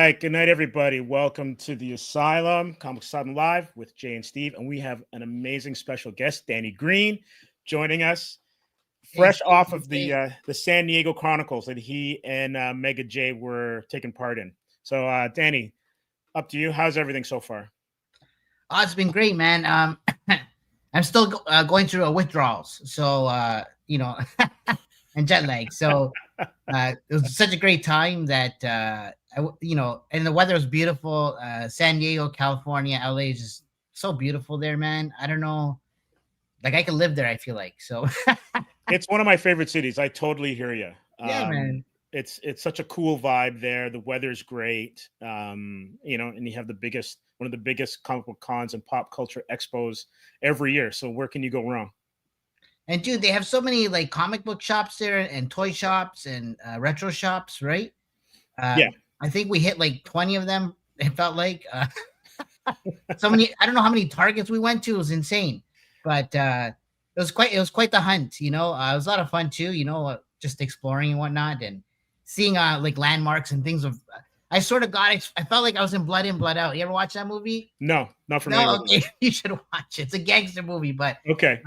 right. Good night, everybody. Welcome to the Asylum, Comic Asylum Live with Jay and Steve. And we have an amazing special guest, Danny Green, joining us Hey, fresh Steve, off of hey. the San Diego Chronicles that he and Mega J were taking part in. So, Danny, up to you. How's everything so far? Oh, it's been great, man. I'm still going through withdrawals, so and jet lag. So it was such a great time that and the weather was beautiful. San Diego, California, LA is just so beautiful there, man. I don't know, like I could live there. I feel like so. It's one of my favorite cities. I totally hear you. Yeah, man. It's such a cool vibe there. The weather's great. And you have one of the biggest comic book cons and pop culture expos every year. So where can you go wrong? And dude, they have so many like comic book shops there and toy shops and retro shops, right? Uh, Yeah. I think we hit like 20 of them. It felt like so many. I don't know how many targets we went to. It was insane, but it was quite the hunt. It was a lot of fun too. Just exploring and whatnot, and seeing like landmarks and things. I sort of I felt like I was in Blood In, Blood Out. You ever watch that movie? No, not familiar No, with okay, you should watch it. It's a gangster movie, but it. Okay.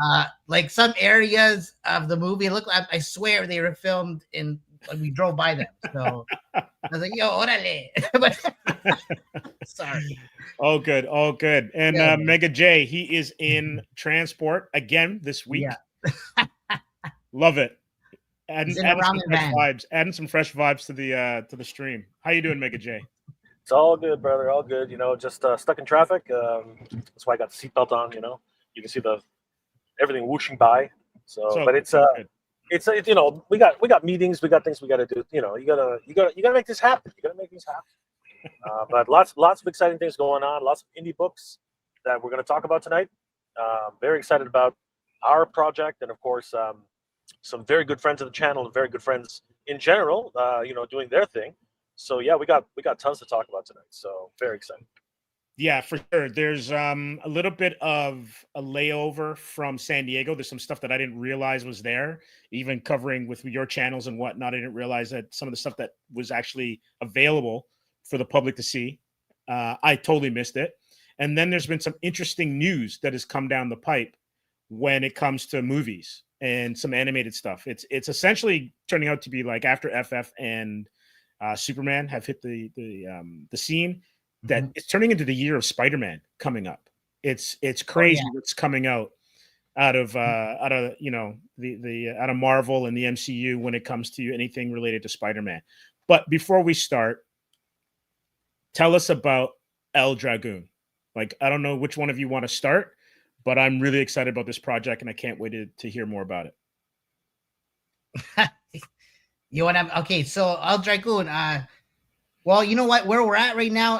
like some areas of the movie look like, I swear they were filmed in like we drove by them. So I was like, yo, orale. But sorry. All good. All good. And Yeah, man. Mega J, he is in transport again this week. Yeah. Love it. He's Adding, in a adding some ramen fresh van. vibes. Adding some fresh vibes to the stream. How you doing, Mega J? It's all good, brother. All good. Just stuck in traffic. That's why I got the seatbelt on. You can see the everything whooshing by. So, So but it's good. we got meetings, we got things we got to do. You gotta make this happen. You gotta make these happen. But lots of exciting things going on. Lots of indie books that we're going to talk about tonight. Very excited about our project, and of course, some very good friends of the channel and very good friends in general. Doing their thing. So yeah, we got tons to talk about tonight. So very excited. Yeah, for sure. There's a little bit of a layover from San Diego. There's some stuff that I didn't realize was there, even covering with your channels and whatnot. I didn't realize that some of the stuff that was actually available for the public to see. I totally missed it. And then there's been some interesting news that has come down the pipe when it comes to movies and some animated stuff. It's essentially turning out to be like after FF and Superman have hit the scene, that Mhm. it's turning into the year of Spider-Man coming up. It's Oh crazy yeah. what's coming out the out of Marvel and the MCU when it comes to anything related to Spider-Man. But before we start, tell us about El Dragoon. Like, I don't know which one of you want to start, but I'm really excited about this project and I can't wait to hear more about it. You want to? Okay, so El Dragoon. Well, you know what? Where we're at right now,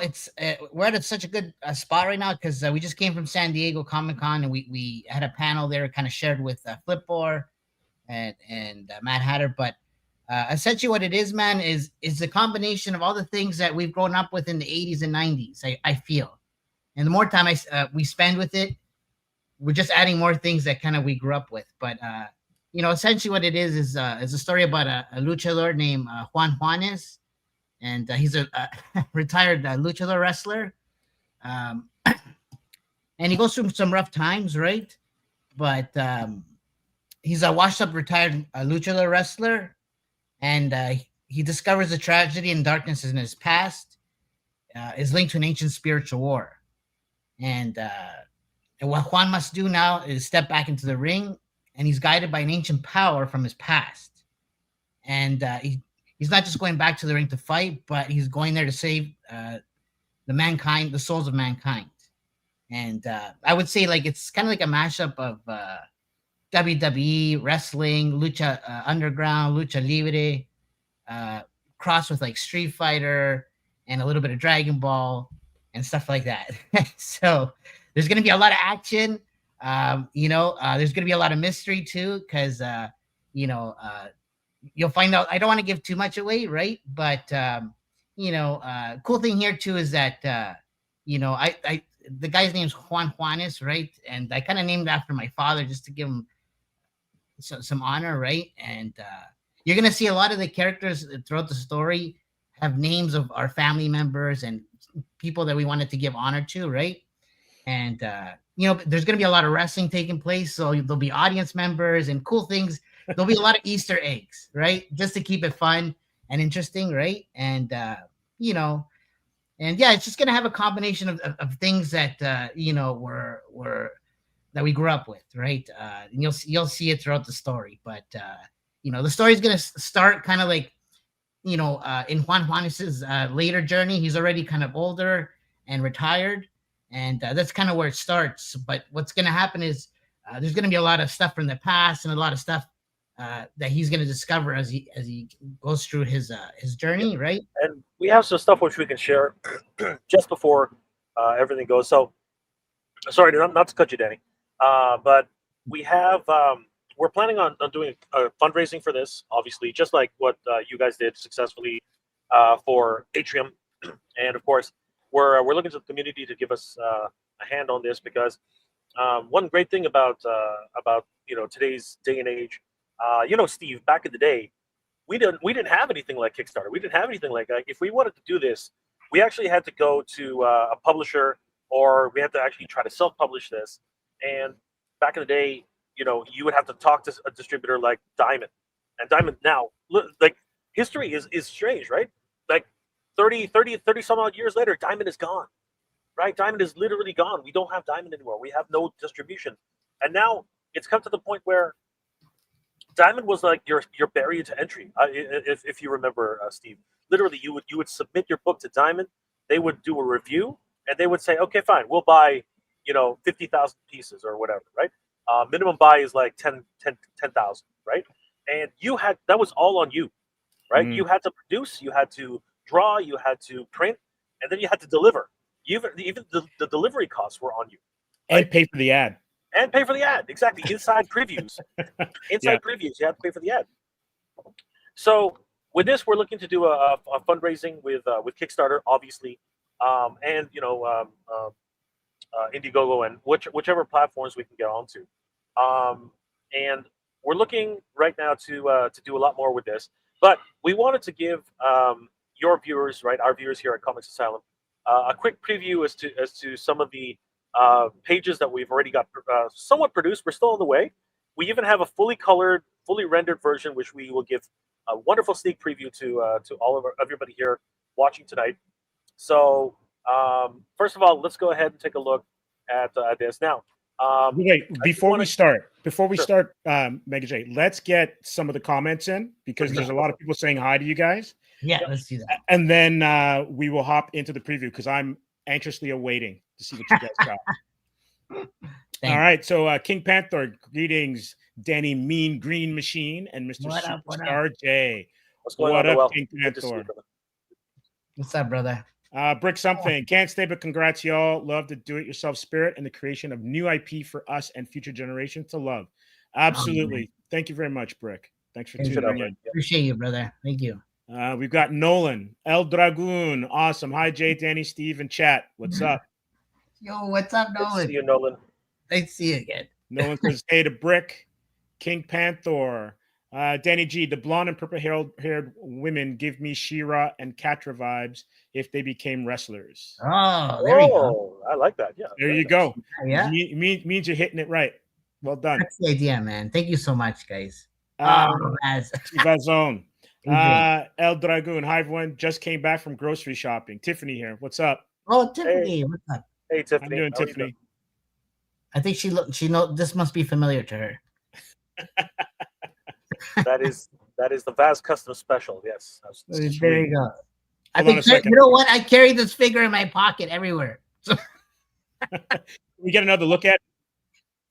we're at such a good spot right now because we just came from San Diego Comic Con and we had a panel there, kind of shared with Flipboard and Mad Hatter. But essentially, what it is, man, is the combination of all the things that we've grown up with in the '80s and '90s. I feel, and the more time we spend with it, we're just adding more things that kind of we grew up with. But essentially, what it is a story about a luchador named Juan Juanes, and he's a retired luchador wrestler, and he goes through some rough times, right? But he's a washed-up retired luchador wrestler, and he discovers the tragedy and darkness in his past is linked to an ancient spiritual war, and what Juan must do now is step back into the ring, and he's guided by an ancient power from his past, and he's not just going back to the ring to fight, but he's going there to save the souls of mankind. And I would say like it's kind of like a mashup of WWE wrestling, lucha underground, lucha libre, crossed with like Street Fighter and a little bit of Dragon Ball and stuff like that. So there's going to be a lot of action. There's going to be a lot of mystery too, because you'll find out. I don't want to give too much away, right? But cool thing here too is that I the guy's name's Juan Juanes, right? And I kind of named after my father just to give him some honor, right? And you're gonna see a lot of the characters throughout the story have names of our family members and people that we wanted to give honor to, right? And there's going to be a lot of wrestling taking place, so there'll be audience members and cool things. There'll be a lot of Easter eggs, right? Just to keep it fun and interesting, right? And and yeah, it's just going to have a combination of things that were that we grew up with, right? And you'll see it throughout the story, but the story is going to start kind of like in Juan Juanis's later journey. He's already kind of older and retired, and that's kind of where it starts. But what's going to happen is there's going to be a lot of stuff from the past and a lot of stuff that he's going to discover as he goes through his journey, right? And we have some stuff which we can share just before everything goes. So, sorry, not to cut you, Danny, but we have we're planning on doing a fundraising for this, obviously, just like what you guys did successfully for Atrium, and of course, we're looking to the community to give us a hand on this, because one great thing about today's day and age, Steve, back in the day, we didn't have anything like Kickstarter. We didn't have anything like that. If we wanted to do this, we actually had to go to a publisher, or we had to actually try to self-publish this. And back in the day, you would have to talk to a distributor like Diamond. And Diamond now, like, history is strange, right? Like 30 some odd years later, Diamond is gone, right? Diamond is literally gone. We don't have Diamond anymore. We have no distribution. And now it's come to the point where Diamond was like your barrier to entry. If you remember, Steve, literally you would submit your book to Diamond. They would do a review, and they would say, okay, fine, we'll buy 50,000 pieces or whatever, right? Minimum buy is like 10,000, right? And that was all on you, right? You had to produce, you had to draw, you had to print, and then you had to deliver. Even the delivery costs were on you, right? And pay for the ad. And pay for the ad, exactly. Inside previews, previews, you have to pay for the ad. So with this, we're looking to do a fundraising with Kickstarter, obviously, and Indiegogo, and whichever platforms we can get onto. And we're looking right now to do a lot more with this. But we wanted to give your viewers, right, our viewers here at Comics Asylum, a quick preview as to some of the pages that we've already got somewhat produced. We're still on the way. We even have a fully colored, fully rendered version, which we will give a wonderful sneak preview to all of everybody here watching tonight. So first of all, let's go ahead and take a look at this now. Wait, before we start, Mega J, let's get some of the comments in, because there's a lot of people saying hi to you guys. Yeah, let's do that. And then we will hop into the preview, because I'm anxiously awaiting to see what you guys got. All right, so King Panther, greetings, Danny Mean Green Machine, and Mr. Superstar J. What's going on? Up, King Panther? What's up, brother? Brick something. Can't stay, but congrats, y'all. Love the do-it-yourself spirit and the creation of new IP for us and future generations to love. Absolutely. Thank you very much, Brick. Thanks for tuning in. Appreciate you, brother. Thank you. We've got Nolan, El Dragoon. Awesome. Hi, Jay, Danny, Steve, and chat. What's up? Yo, what's up, Nolan? Nice to see you, Nolan. Nice to see you again. Nolan says, hey to Brick, King Panther. Danny G, the blonde and purple-haired women give me She-Ra and Katra vibes if they became wrestlers. Oh, there you go. I like that. Yeah. There you go. Yeah. Means you're hitting it right. Well done. That's the idea, man. Thank you so much, guys. Vazone. El Dragoon. Hi, everyone. Just came back from grocery shopping. Tiffany here. What's up? Oh, Tiffany. What's up? Hey, Tiffany. I'm doing Tiffany. I think she know this must be familiar to her. That is the Vaz Custom Special. Yes. There you go. I think you know what? I carry this figure in my pocket everywhere. So we get another look at it?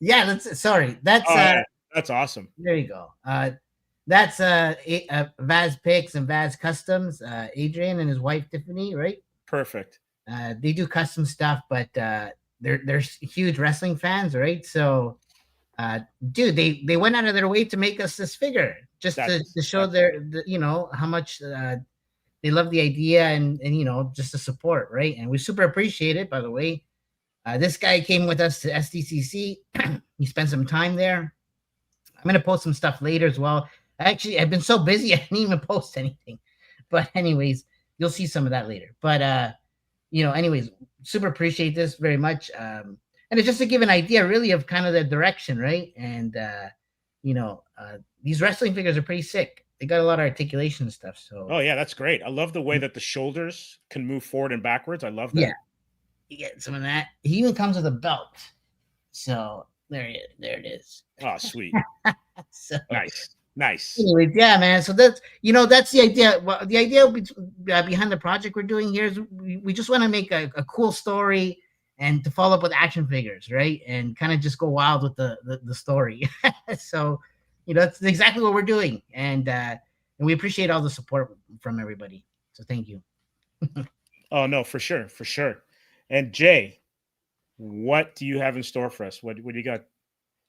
Yeah, that's awesome. There you go. That's Vaz Picks and Vaz Customs, Adrian and his wife Tiffany, right? Perfect. They do custom stuff, but they're huge wrestling fans, right? So dude, they went out of their way to make us this figure just to show how much they love the idea and just the support, right? And we super appreciate it. By the way, this guy came with us to SDCC. He spent some time there. I'm gonna post some stuff later as well. Actually, I've been so busy I didn't even post anything. But anyways, you'll see some of that later. But anyways, super appreciate this very much. And it's just to give an idea, really, of kind of the direction, right? And these wrestling figures are pretty sick. They got a lot of articulation and stuff. So Oh yeah, that's great. I love the way that the shoulders can move forward and backwards. I love that. yeah, you get some of that. He even comes with a belt. So there it is. Oh, sweet. So Nice. anyways, yeah, man. So that's the idea. Well, the idea behind the project we're doing here is we just want to make a cool story and to follow up with action figures, right? And kind of just go wild with the story. So that's exactly what we're doing, and we appreciate all the support from everybody. So thank you. Oh no, for sure. And Jay, what do you have in store for us? What do you got?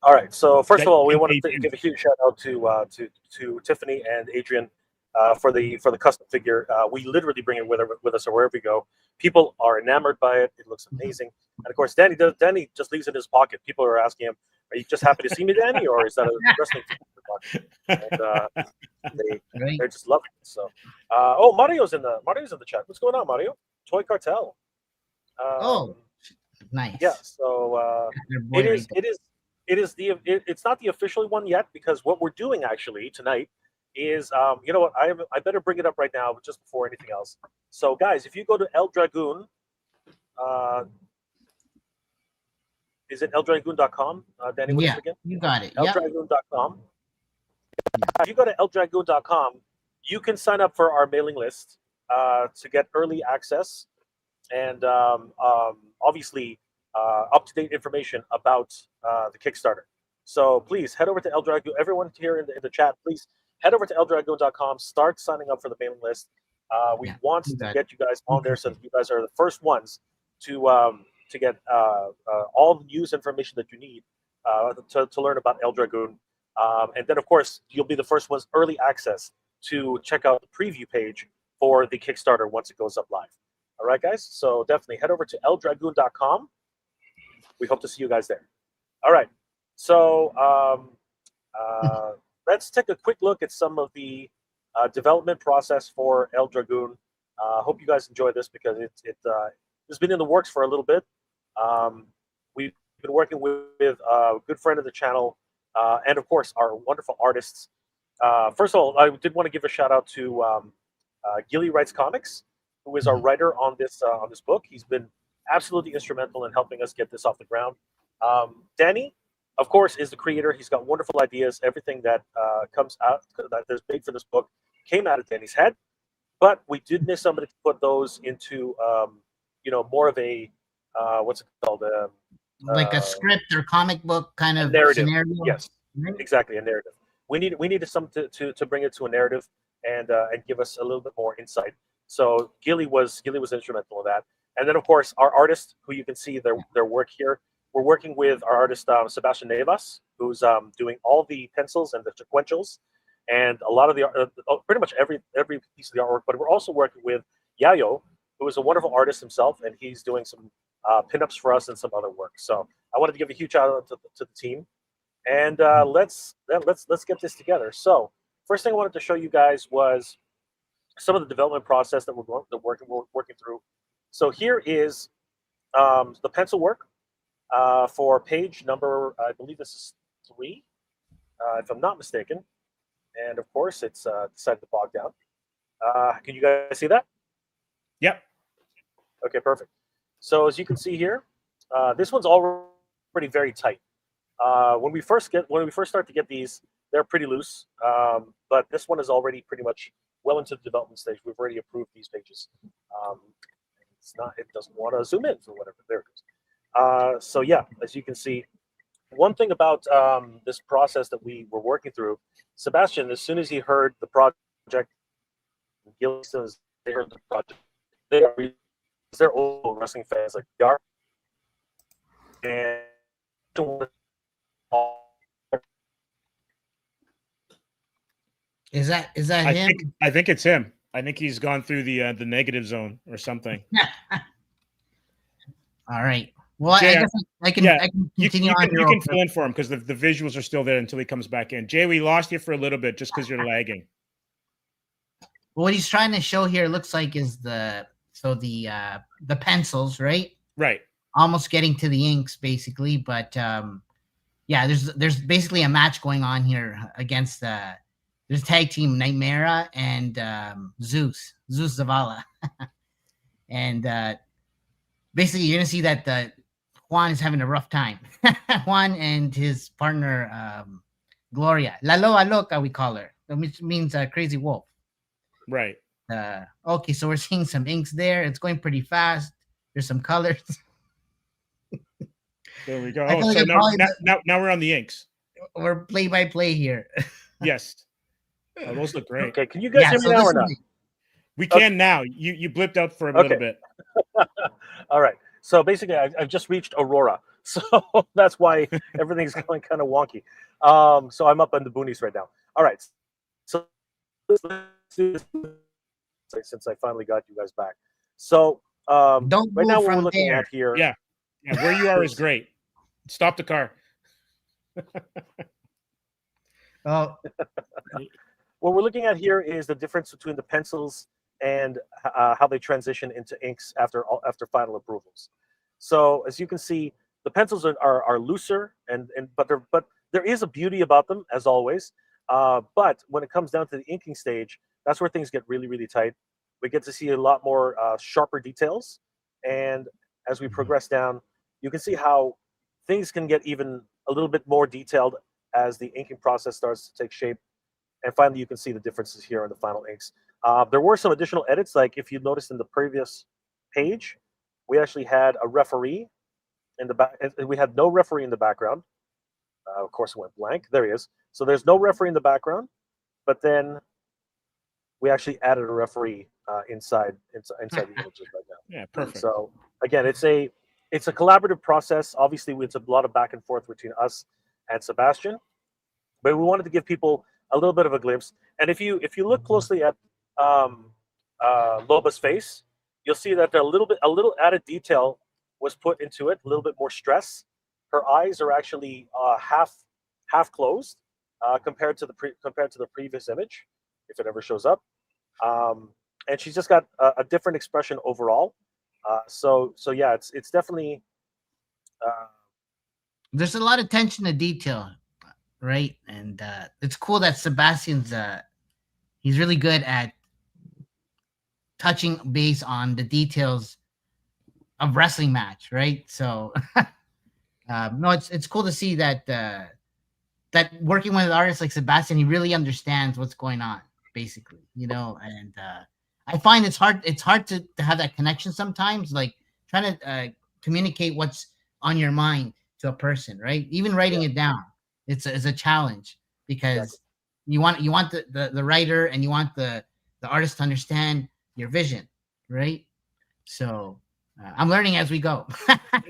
All right. So first That of all, we you want can to debut. give a huge shout out to Tiffany and Adrian for the custom figure. We literally bring it with us wherever we go. People are enamored by it. It looks amazing. And of course, Danny just leaves it in his pocket. People are asking him, "Are you just happy to see me, Danny, or is that a wrestling figure?" And they're just loving it. So, Mario's in the chat. What's going on, Mario? Toy Cartel. Nice. Yeah. So it's not the official one yet, because what we're doing actually tonight is you know what, I better bring it up right now just before anything else. So guys, if you go to El Dragoon, is it eldragoon.com? Danny, what is it again? You got it. eldragoon.com. If you go to eldragoon.com, you can sign up for our mailing list to get early access and obviously up-to-date information about the Kickstarter. So please head over to El Dragoon. Everyone here in the chat, please head over to eldragoon.com. Start signing up for the mailing list. We want to get you guys on there so that you guys are the first ones to get all the news information that you need to learn about El Dragoon. And then, of course, you'll be the first ones early access to check out the preview page for the Kickstarter once it goes up live. All right, guys? So definitely head over to eldragoon.com. We hope to see you guys there. All right. So let's take a quick look at some of the development process for El Dragoon. Hope you guys enjoy this because it's been in the works for a little bit. We've been working with a good friend of the channel and, of course, our wonderful artists. First of all, I did want to give a shout out to Gilly Writes Comics, who is our writer on this book. He's been absolutely instrumental in helping us get this off the ground. Danny, of course, is the creator. He's got wonderful ideas. Everything that comes out that is made for this book came out of Danny's head, but we did miss somebody to put those into more of a what's it called, like a script or comic book kind of narrative. Scenario. Yes, exactly, a narrative. We needed something to bring it to a narrative and give us a little bit more insight. So Gilly was instrumental in that. And then, of course, our artist, who you can see their work here. We're working with our artist, Sebastian Nevas, who's doing all the pencils and the sequentials and a lot of the pretty much every piece of the artwork. But we're also working with Yayo, who is a wonderful artist himself, and he's doing some pinups for us and some other work. So I wanted to give a huge shout out to the team. And let's get this together. So first thing I wanted to show you guys was some of the development process that we're working through. So here is the pencil work for page number, I believe this is 3, if I'm not mistaken. And of course, it's decided to bog down. Can you guys see that? Yep. Okay, perfect. So as you can see here, this one's already very tight. When we first start to get these, they're pretty loose. But this one is already pretty much well into the development stage. We've already approved these pages. It doesn't want to zoom in for whatever. There it goes. So yeah, as you can see, one thing about this process that we were working through, Sebastian, as soon as he heard the project, Gilly, as soon as they heard the project, they're old wrestling fans like we are, and is that him? I think it's him. I think he's gone through the negative zone or something. All right. Well, Jay, I guess I can continue on. You can fill in for him because the visuals are still there until he comes back in. Jay, we lost you for a little bit just because you're lagging. what he's trying to show here looks like is the pencils, right? Right. Almost getting to the inks basically, but yeah, there's basically a match going on here against there's tag team Nightmare and Zeus Zavala. And basically you're gonna see that Juan is having a rough time. Juan and his partner Gloria, La Loa Loca, we call her, which means crazy wolf. Right. Okay, so we're seeing some inks there. It's going pretty fast. There's some colors. There we go. I Oh, feel so like now we're on the inks. we're play by play here. Yes. Oh, those look great. Okay, can you guys hear me now or not? We can now. You blipped out for a little bit. All right. So basically, I've just reached Aurora, so that's why everything's going kind of wonky. So I'm up on the boonies right now. All right. So let's do this since I finally got you guys back. So Don't right move now, what from we're looking there. at here. Yeah. Where you are is great. Stop the car. Oh, What we're looking at here is the difference between the pencils and how they transition into inks after final approvals. So as you can see, the pencils are looser but there is a beauty about them as always. But when it comes down to the inking stage, that's where things get really, really tight. We get to see a lot more sharper details, and as we progress down, you can see how things can get even a little bit more detailed as the inking process starts to take shape. And finally, you can see the differences here in the final inks. There were some additional edits, like if you noticed in the previous page, we actually had a referee in the back. We had no referee in the background. Of course, it went blank. There he is. So there's no referee in the background, but then we actually added a referee inside the images right now. Yeah, perfect. So again, it's a collaborative process. Obviously, it's a lot of back and forth between us and Sebastian, but we wanted to give people a little bit of a glimpse. And if you look closely at Loba's face, you'll see that a little added detail was put into it, a little bit more stress. Her eyes are actually half closed compared to the previous image, if it ever shows up. And she's just got a different expression overall. So yeah, it's definitely. There's a lot of attention to detail, right? And it's cool that Sebastian's he's really good at touching base on the details of wrestling match, right? So no, it's cool to see that that working with artists like Sebastian, he really understands what's going on, basically, and I find it's hard to have that connection sometimes, like trying to communicate what's on your mind to a person, right? Even writing it down, it's a challenge, because you want the writer and you want the artist to understand your vision, right? So I'm learning as we go.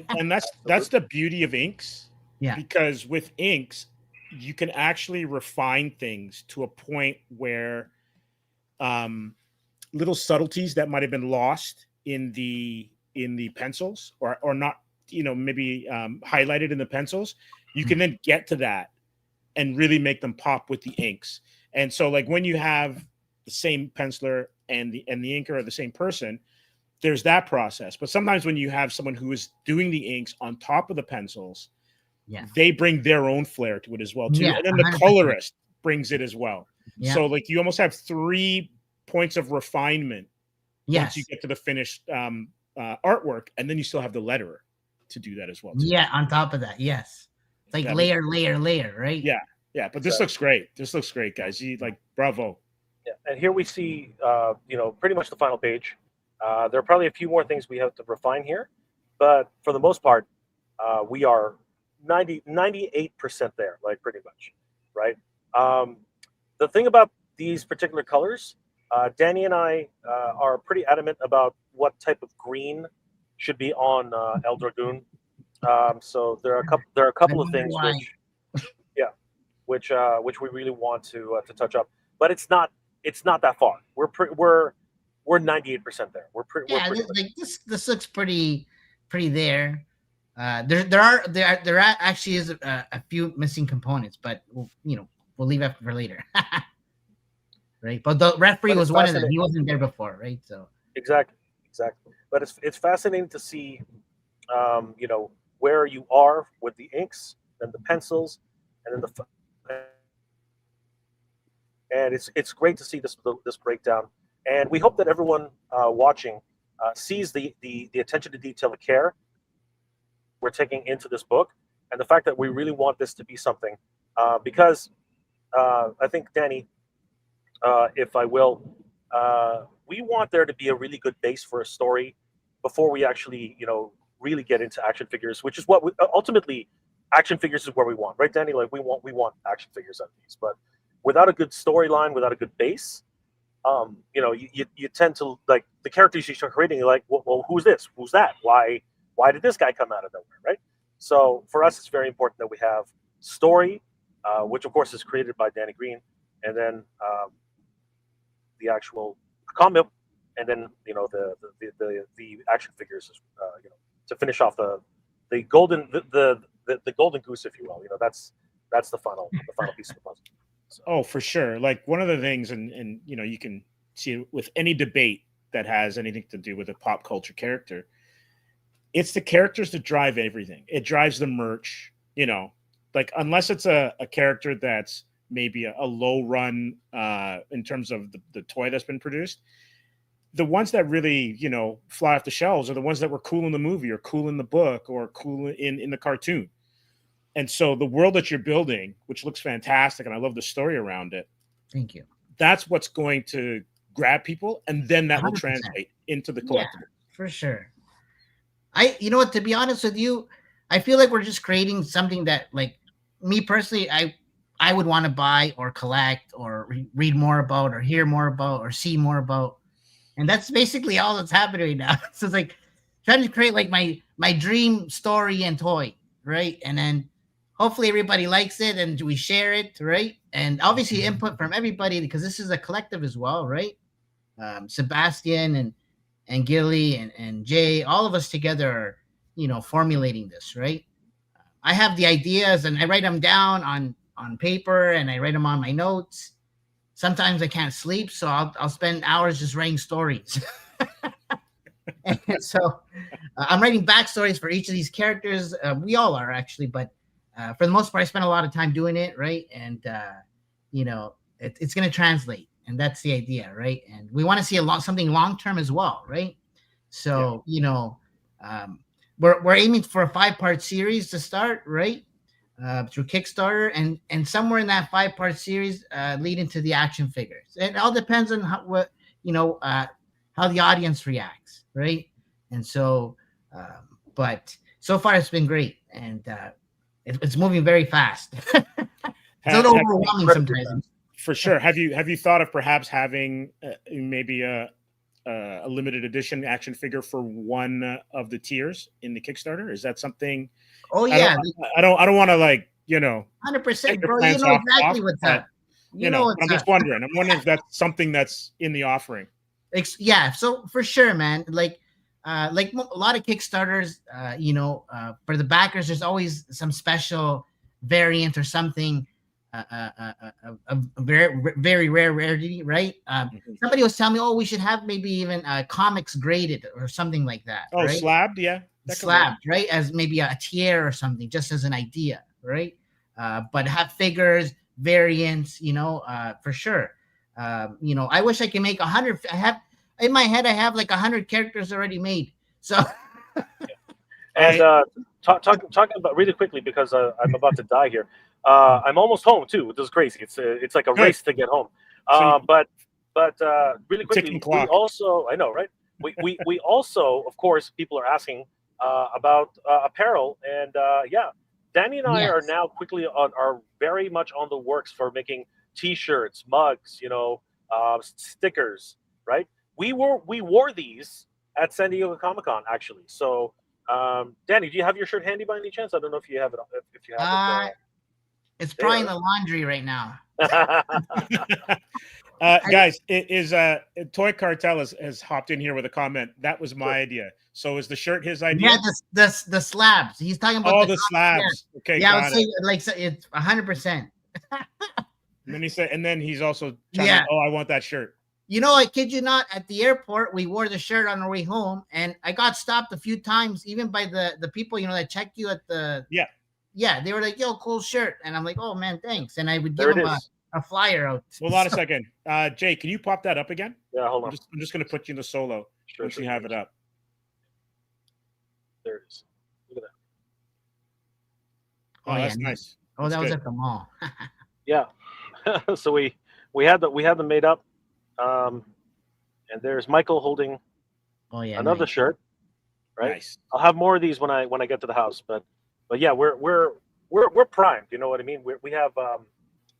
And that's the beauty of inks. Yeah. Because with inks, you can actually refine things to a point where little subtleties that might have been lost in the pencils or not, maybe highlighted in the pencils, you can then get to that and really make them pop with the inks. And so, like, when you have the same penciler and the inker are the same person, there's that process. But sometimes when you have someone who is doing the inks on top of the pencils, they bring their own flair to it as well too. And then 100%. The colorist brings it as well. So like you almost have 3 points of refinement once you get to the finished artwork, and then you still have the letterer to do that as well too. Yeah, on top of that, yes. It's like layer, right? Yeah, but this looks great. This looks great, guys. Bravo. Yeah, and here we see, pretty much the final page. There are probably a few more things we have to refine here, but for the most part, we are 98% there, like pretty much, right? The thing about these particular colors, Danny and I are pretty adamant about what type of green should be on El Dragoon. So there are a couple of things which we really want to touch up, but it's not that far. We're 98% there. We're pretty. This looks pretty there. There actually is a few missing components, but we'll leave that for later. right? But the referee But it's was one of them. fascinating. He wasn't there before, right? So Exactly. But it's fascinating to see, where you are with the inks and the pencils, and then and it's great to see this breakdown. And we hope that everyone watching sees the attention to detail, the care we're taking into this book, and the fact that we really want this to be something. Because I think, Danny, if I will, we want there to be a really good base for a story before we actually, really get into action figures, which is what ultimately action figures is where we want, right, Danny? Like we want action figures out of these, but without a good storyline, without a good base, you tend to like the characters you start creating. You're like, well, who's this? Who's that? Why did this guy come out of nowhere, right? So for us, it's very important that we have story, which of course is created by Danny Green, and then the actual comic, and then the action figures, to finish off the golden the golden goose, if you will. That's the final piece of the puzzle. So. Oh, for sure. Like one of the things, and you can see it with any debate that has anything to do with a pop culture character. It's the characters that drive everything. It drives the merch, like unless it's a character that's maybe a low run in terms of the toy that's been produced. The ones that really, fly off the shelves are the ones that were cool in the movie or cool in the book or cool in the cartoon. And so the world that you're building, which looks fantastic, and I love the story around it. Thank you. That's what's going to grab people, and then that 100%. Will translate into the collectible. Yeah, for sure. To be honest with you, I feel like we're just creating something that, like, me personally, I would want to buy or collect or read more about or hear more about or see more about. And that's basically all that's happening right now. So it's like trying to create like my dream story and toy, right? And then hopefully everybody likes it and we share it, right? And obviously input from everybody, because this is a collective as well, right? Sebastian and Gilly and Jay, all of us together are, formulating this, right? I have the ideas and I write them down on paper and I write them on my notes. Sometimes I can't sleep, so I'll spend hours just writing stories. And so I'm writing backstories for each of these characters. We all are actually, but for the most part, I spend a lot of time doing it, right? And it's going to translate, and that's the idea, right? And we want to see something long term as well, right? So we're aiming for a 5-part series to start, right? Through Kickstarter, and somewhere in that 5-part series lead into the action figures. It all depends on how the audience reacts, right? And so, but so far it's been great, and it's moving very fast. It's a little overwhelming sometimes. For sure. Have you thought of perhaps having maybe a limited edition action figure for one of the tiers in the Kickstarter? Is that something? Oh yeah, I don't want to 100%, bro. You know exactly what's up. I'm just wondering. I'm wondering if that's something that's in the offering. Yeah, so for sure, man. Like a lot of Kickstarters, for the backers, there's always some special variant or something, a very very rare rarity, right? Somebody was telling me, we should have maybe even comics graded or something like that. Oh, right? Slabbed, yeah. Slabbed, right? As maybe a tier or something, just as an idea, right? But have figures, variants, for sure. I wish I could make 100. In my head, I have like 100 characters already made. So, and talking about really quickly, because I'm about to die here. I'm almost home too, which is crazy. It's like a race to get home. But really quickly, we also, I know, right? We also, of course, people are asking about apparel, and Danny and I are now quickly are very much on the works for making T-shirts, mugs, stickers, right? We wore these at San Diego Comic-Con actually. So, Danny, do you have your shirt handy by any chance? I don't know if you have it. If you have it, it's probably in the laundry right now. Guys, Toy Cartel has hopped in here with a comment. That was my idea. So is the shirt his idea? Yeah, the slabs. He's talking about the slabs. Okay, yeah, I would say it's 100%. And then he said, and then he's also trying Yeah. oh, I want that shirt. You know, I kid you not, at the airport, we wore the shirt on our way home, and I got stopped a few times, even by the people, that check you at the yeah, they were like, "Yo, cool shirt," and I'm like, "Oh man, thanks," and I would give them a flyer out. Hold on a second, Jay, can you pop that up again? Yeah, hold on. I'm just gonna put you in the solo once you have it up. There it is. Look at that. Oh, that's nice. Oh, that was at the mall. Yeah. So we had them made up. And there's Michael holding another shirt, right? Nice. I'll have more of these when I get to the house, but yeah, we're primed. You know what I mean? We have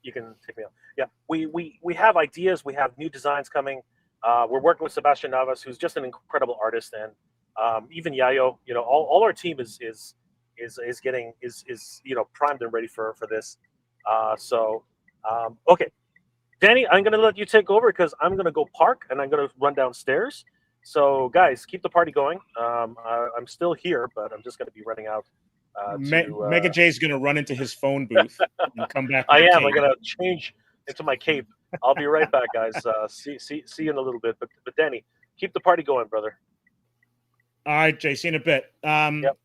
you can take me out. Yeah, we have ideas. We have new designs coming. We're working with Sebastian Navas, who's just an incredible artist, and even Yayo. All our team is getting primed and ready for this. Okay. Danny, I'm going to let you take over because I'm going to go park and I'm going to run downstairs. So, guys, keep the party going. I'm still here, but I'm just going to be running out. Mega Jay's going to run into his phone booth and come back. I am. I'm going to change into my cape. I'll be right back, guys. See you in a little bit. But Danny, keep the party going, brother. All right, Jay. See you in a bit. Yep.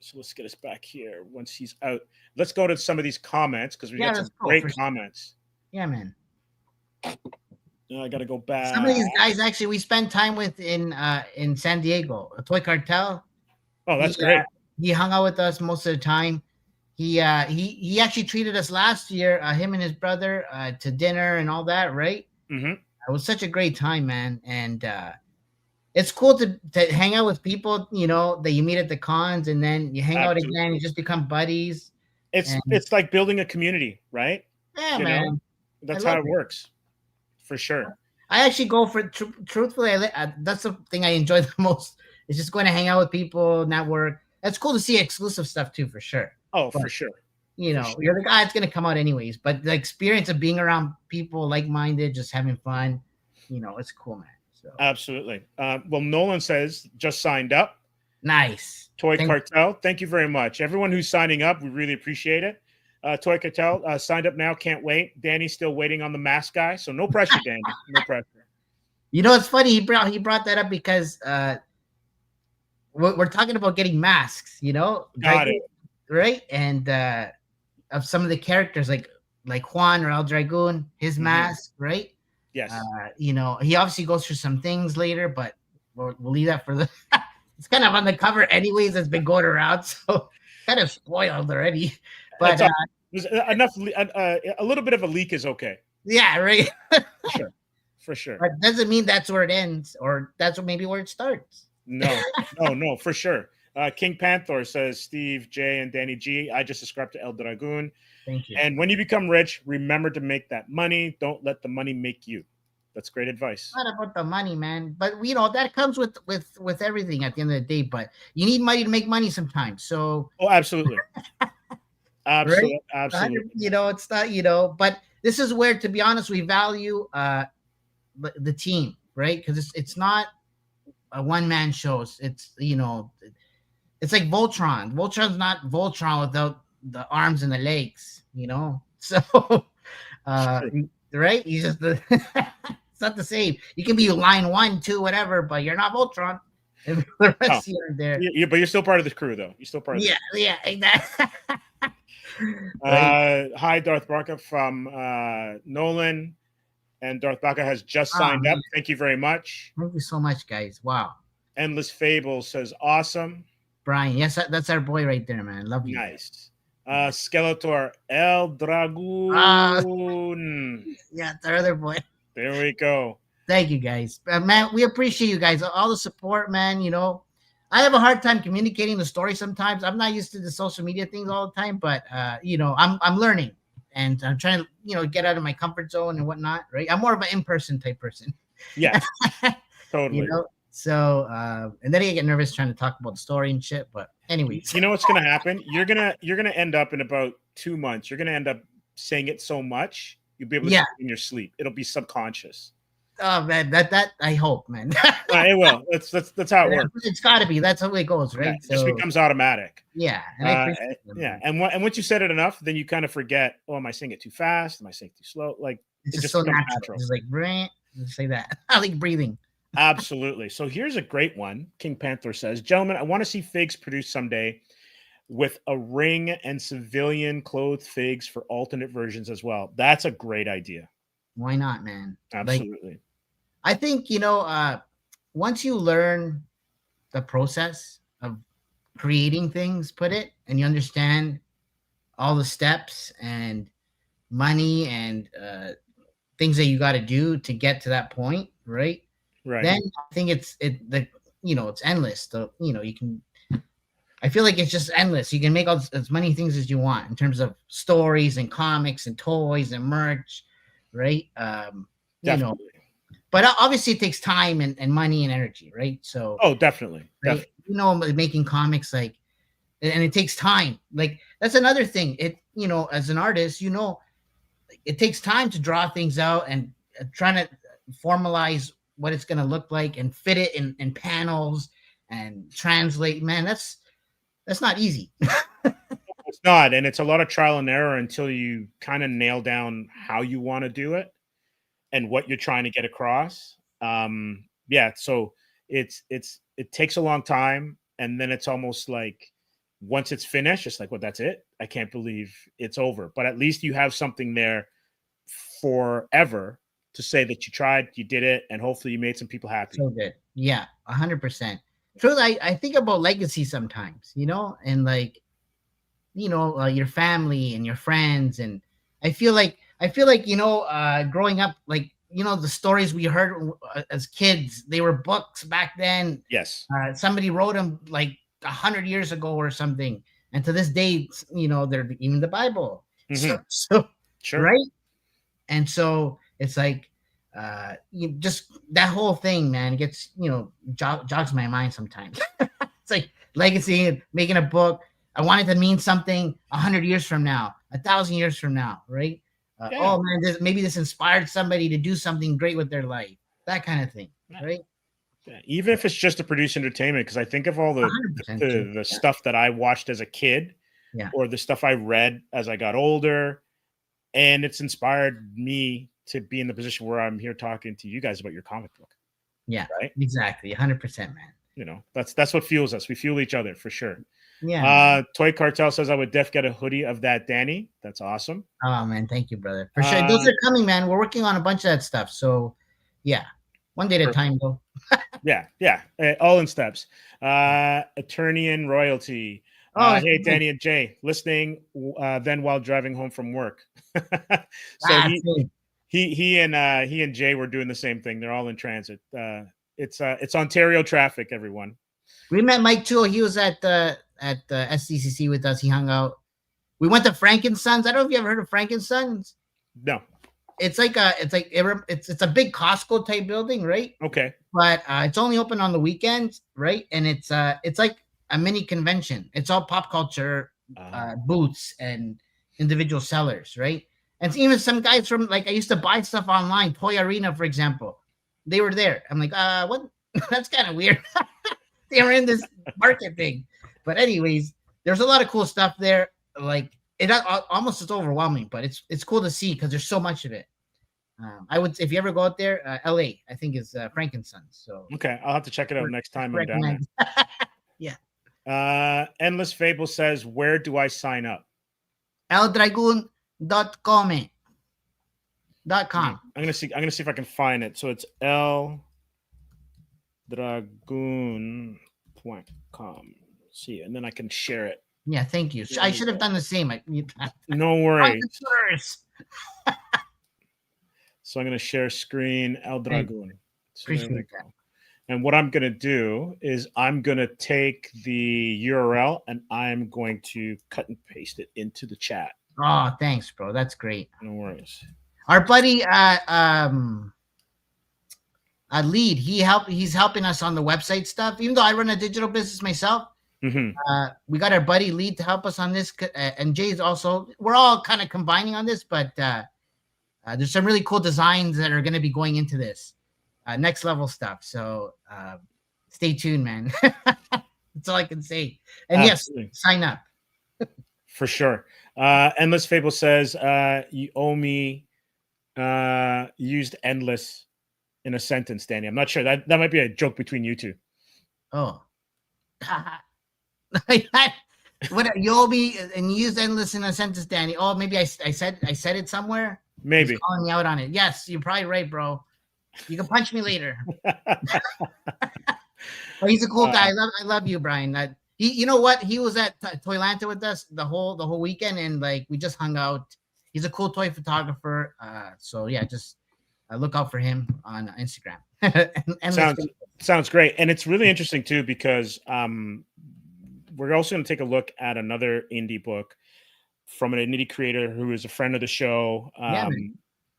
So let's get us back here once he's out. Let's go to some of these comments because we got some great comments. Yeah, man. I got to go back. Some of these guys actually we spent time with in San Diego, a Toy Cartel. Oh, that's great. He hung out with us most of the time. He actually treated us last year, him and his brother, to dinner and all that, right? Mm-hmm. It was such a great time, man. And it's cool to hang out with people, that you meet at the cons, and then you hang out again. You just become buddies. It's like building a community, right? Yeah, man. That's how it works, for sure. I actually go for truthfully. That's the thing I enjoy the most. Is just going to hang out with people, network. It's cool to see exclusive stuff too, for sure. Oh, for sure. You're the guy that's going to come out anyways. But the experience of being around people like-minded, just having fun, it's cool, man. So. Absolutely. Well, Nolan says just signed up. Nice. Toy Cartel. Thank you very much, everyone who's signing up. We really appreciate it. Toy Cartel signed up now. Can't wait. Danny's still waiting on the mask guy, so no pressure, Danny. No pressure. It's funny. He brought that up because we're talking about getting masks. Got it. Right, and of some of the characters like Juan or El Dragoon, his mask, right? Yes. He obviously goes through some things later, but we'll leave that for the. It's kind of on the cover, anyways. That's been going around, so kind of spoiled already. But enough. A little bit of a leak is okay. Yeah, right. For sure. But doesn't mean that's where it ends, or that's maybe where it starts. No, for sure. King Panther says, Steve, Jay, and Danny G, I just subscribed to El Dragoon. Thank you. And when you become rich, remember to make that money. Don't let the money make you. That's great advice. Not about the money, man. But that comes with everything at the end of the day. But you need money to make money sometimes. So absolutely. Absolutely. Right? Absolutely. It's not, but this is where, to be honest, we value the team, right? Because it's not a one-man show. It's it's like Voltron. Voltron's not Voltron without the arms and the legs, So right? You just it's not the same. You can be line 1, 2, whatever, but you're not Voltron. And the rest of you are there. But you're still part of the crew, though. You're still part of yeah, exactly. Hi, Darth Barca from Nolan. And Darth Barca has just signed up. Thank you very much. Thank you so much, guys. Wow. Endless Fable says awesome. Brian, yes, that's our boy right there, man. Love you. Nice. Skeletor El Dragoon. Yeah, it's our other boy. There we go. Thank you, guys. Man, we appreciate you guys. All the support, man. I have a hard time communicating the story sometimes. I'm not used to the social media things all the time, but I'm learning, and I'm trying to get out of my comfort zone and whatnot. Right? I'm more of an in-person type person. Yeah, totally. So and then I get nervous trying to talk about the story and shit. But anyways, you know what's gonna happen? You're gonna end up in about 2 months. You're gonna end up saying it so much you'll be able to in your sleep. It'll be subconscious. Oh man, that I hope, man. It will. That's how it works. It's got to be. That's how it goes, right? It just becomes automatic. Yeah, and I appreciate yeah, and once you said it enough, then you kind of forget. Oh, am I saying it too fast? Am I saying it too slow? Like it's it just so becomes natural. It's like just say that. I like breathing. Absolutely. So here's a great one. King Panther says, "Gentlemen, I want to see figs produced someday with a ring and civilian clothed figs for alternate versions as well." That's a great idea. Why not, man? Absolutely. Like, I think once you learn the process of creating things, and you understand all the steps and money and things that you got to do to get to that point, right? Right. Then I think it's endless. You can. I feel like it's just endless. You can make as many things as you want in terms of stories and comics and toys and merch, right? Definitely. But obviously it takes time and money and energy, right? So definitely. Right? Making comics and it takes time. Like that's another thing. As an artist, it takes time to draw things out and trying to formalize what it's going to look like and fit it in panels and translate. Man, that's not easy. It's not, and it's a lot of trial and error until you kind of nail down how you want to do it and what you're trying to get across. So it takes a long time, and then it's almost like once it's finished, it's like, well, that's it. I can't believe it's over. But at least you have something there forever to say that you tried, you did it, and hopefully you made some people happy. So good. Yeah, 100%. Truly, I think about legacy sometimes, and like, your family and your friends. And I feel like, growing up, like, the stories we heard as kids, they were books back then. Yes. Somebody wrote them like 100 years ago or something. And to this day, they're even the Bible. Mm-hmm. So sure. Right. And so it's like, just that whole thing, man, gets, jogs my mind sometimes. It's like legacy and making a book. I want it to mean something 100 years from now, 1,000 years from now, right? Yeah. Oh man, maybe this inspired somebody to do something great with their life, that kind of thing, right? Yeah. Even if it's just to produce entertainment, because I think of all the stuff that I watched as a kid, or the stuff I read as I got older, and it's inspired me to be in the position where I'm here talking to you guys about your comic book. Yeah, right. Exactly, 100%, man. That's what fuels us. We fuel each other for sure. Yeah. Toy Cartel says I would get a hoodie of that, Danny. That's awesome. Oh man, thank you, brother. For sure. Those are coming, man. We're working on a bunch of that stuff. So yeah. One day at a time, though. Yeah. All in steps. Attorney and Royalty. Hey, Danny and Jay, listening then while driving home from work. So he and Jay were doing the same thing. They're all in transit. It's Ontario traffic, everyone. We met Mike too. He was at the SDCC with us. He hung out. We went to Frankensons. I don't know if you ever heard of Frankensons. No. It's a big Costco type building, right? Okay. But it's only open on the weekends, right? And it's like a mini convention. It's all pop culture booths and individual sellers, right? And even some guys from, like, I used to buy stuff online, Toy Arena, for example. They were there. I'm like, what? That's kind of weird. They were in this market thing. But anyways, there's a lot of cool stuff there. Like, it almost is overwhelming, but it's cool to see because there's so much of it. I would, if you ever go out there, LA, I think is Frankensons. So okay, I'll have to check it out next time I'm down there. Yeah. Endless Fable says, where do I sign up? eldragoon.com. I'm gonna see if I can find it. So it's eldragoon.com. See, and then I can share it. Yeah, thank you. I should have done the same. No worries. So I'm going to share screen Eldragoon. So there we go. And what I'm going to do is I'm going to take the URL and I'm going to cut and paste it into the chat. Oh, thanks, bro. That's great. No worries. Our buddy Lead, he's helping us on the website stuff. Even though I run a digital business myself, we got our buddy Lead to help us on this, and Jay's also. We're all kind of combining on this, but there's some really cool designs that are going to be going into this. next level stuff. So stay tuned, man. That's all I can say. And Absolutely. yes, sign up. For sure. Endless Fable says, you owe me used endless in a sentence, Danny. I'm not sure. That might be a joke between you two. Oh. What you owe me and use endless in a sentence, Danny. Oh, maybe I said it somewhere. Maybe. He's calling me out on it. Yes, you're probably right, bro. You can punch me later. But he's a cool guy. I love you, Brian. You know what? He was at Toylanta with us the whole weekend, and like we just hung out. He's a cool toy photographer. So yeah, just look out for him on Instagram. Sounds great, and it's really interesting too because we're also going to take a look at another indie book from an indie creator who is a friend of the show.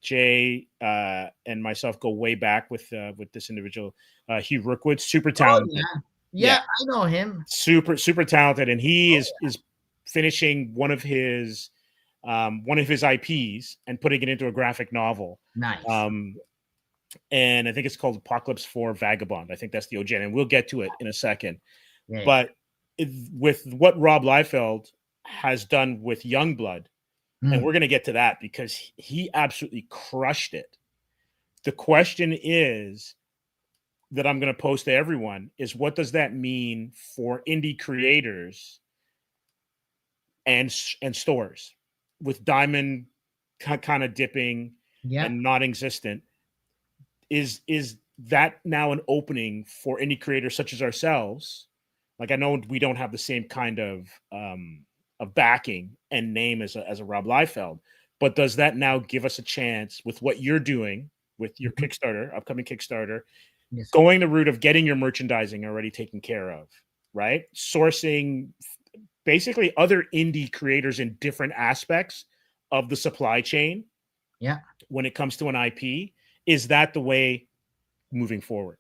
Jay and myself go way back with this individual, Hugh Rookwood, super talented. Oh, yeah, I know him. Super talented, and he is finishing one of his IPs and putting it into a graphic novel. Nice. And I think it's called Apocalypse 4 Vagabond. I think that's the OG, and we'll get to it in a second. Yeah. But with what Rob Liefeld has done with Youngblood, and we're going to get to that because he absolutely crushed it. The question is that I'm going to pose to everyone is, what does that mean for indie creators and stores with Diamond kind of dipping and not existent? Is that now an opening for indie creators such as ourselves? Like, I know we don't have the same kind of backing and name as a Rob Liefeld, but does that now give us a chance with what you're doing with your upcoming Kickstarter, going the route of getting your merchandising already taken care of, right? Sourcing basically other indie creators in different aspects of the supply chain. Yeah. When it comes to an IP, is that the way moving forward?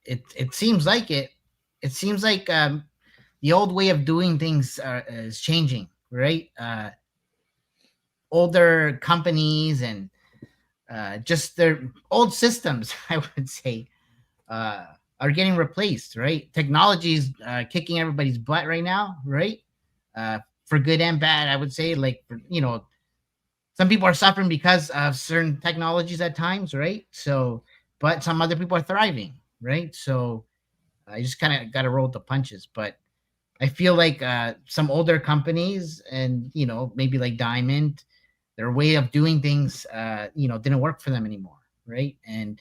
It seems like it. It seems like the old way of doing things is changing, right? Older companies and just their old systems, I would say, are getting replaced, right? Technology is kicking everybody's butt right now, right? For good and bad, I would say. Like, some people are suffering because of certain technologies at times, right? So, but some other people are thriving, right? So, I just kind of got to roll the punches. But I feel like some older companies and, maybe like Diamond, their way of doing things, didn't work for them anymore, right? And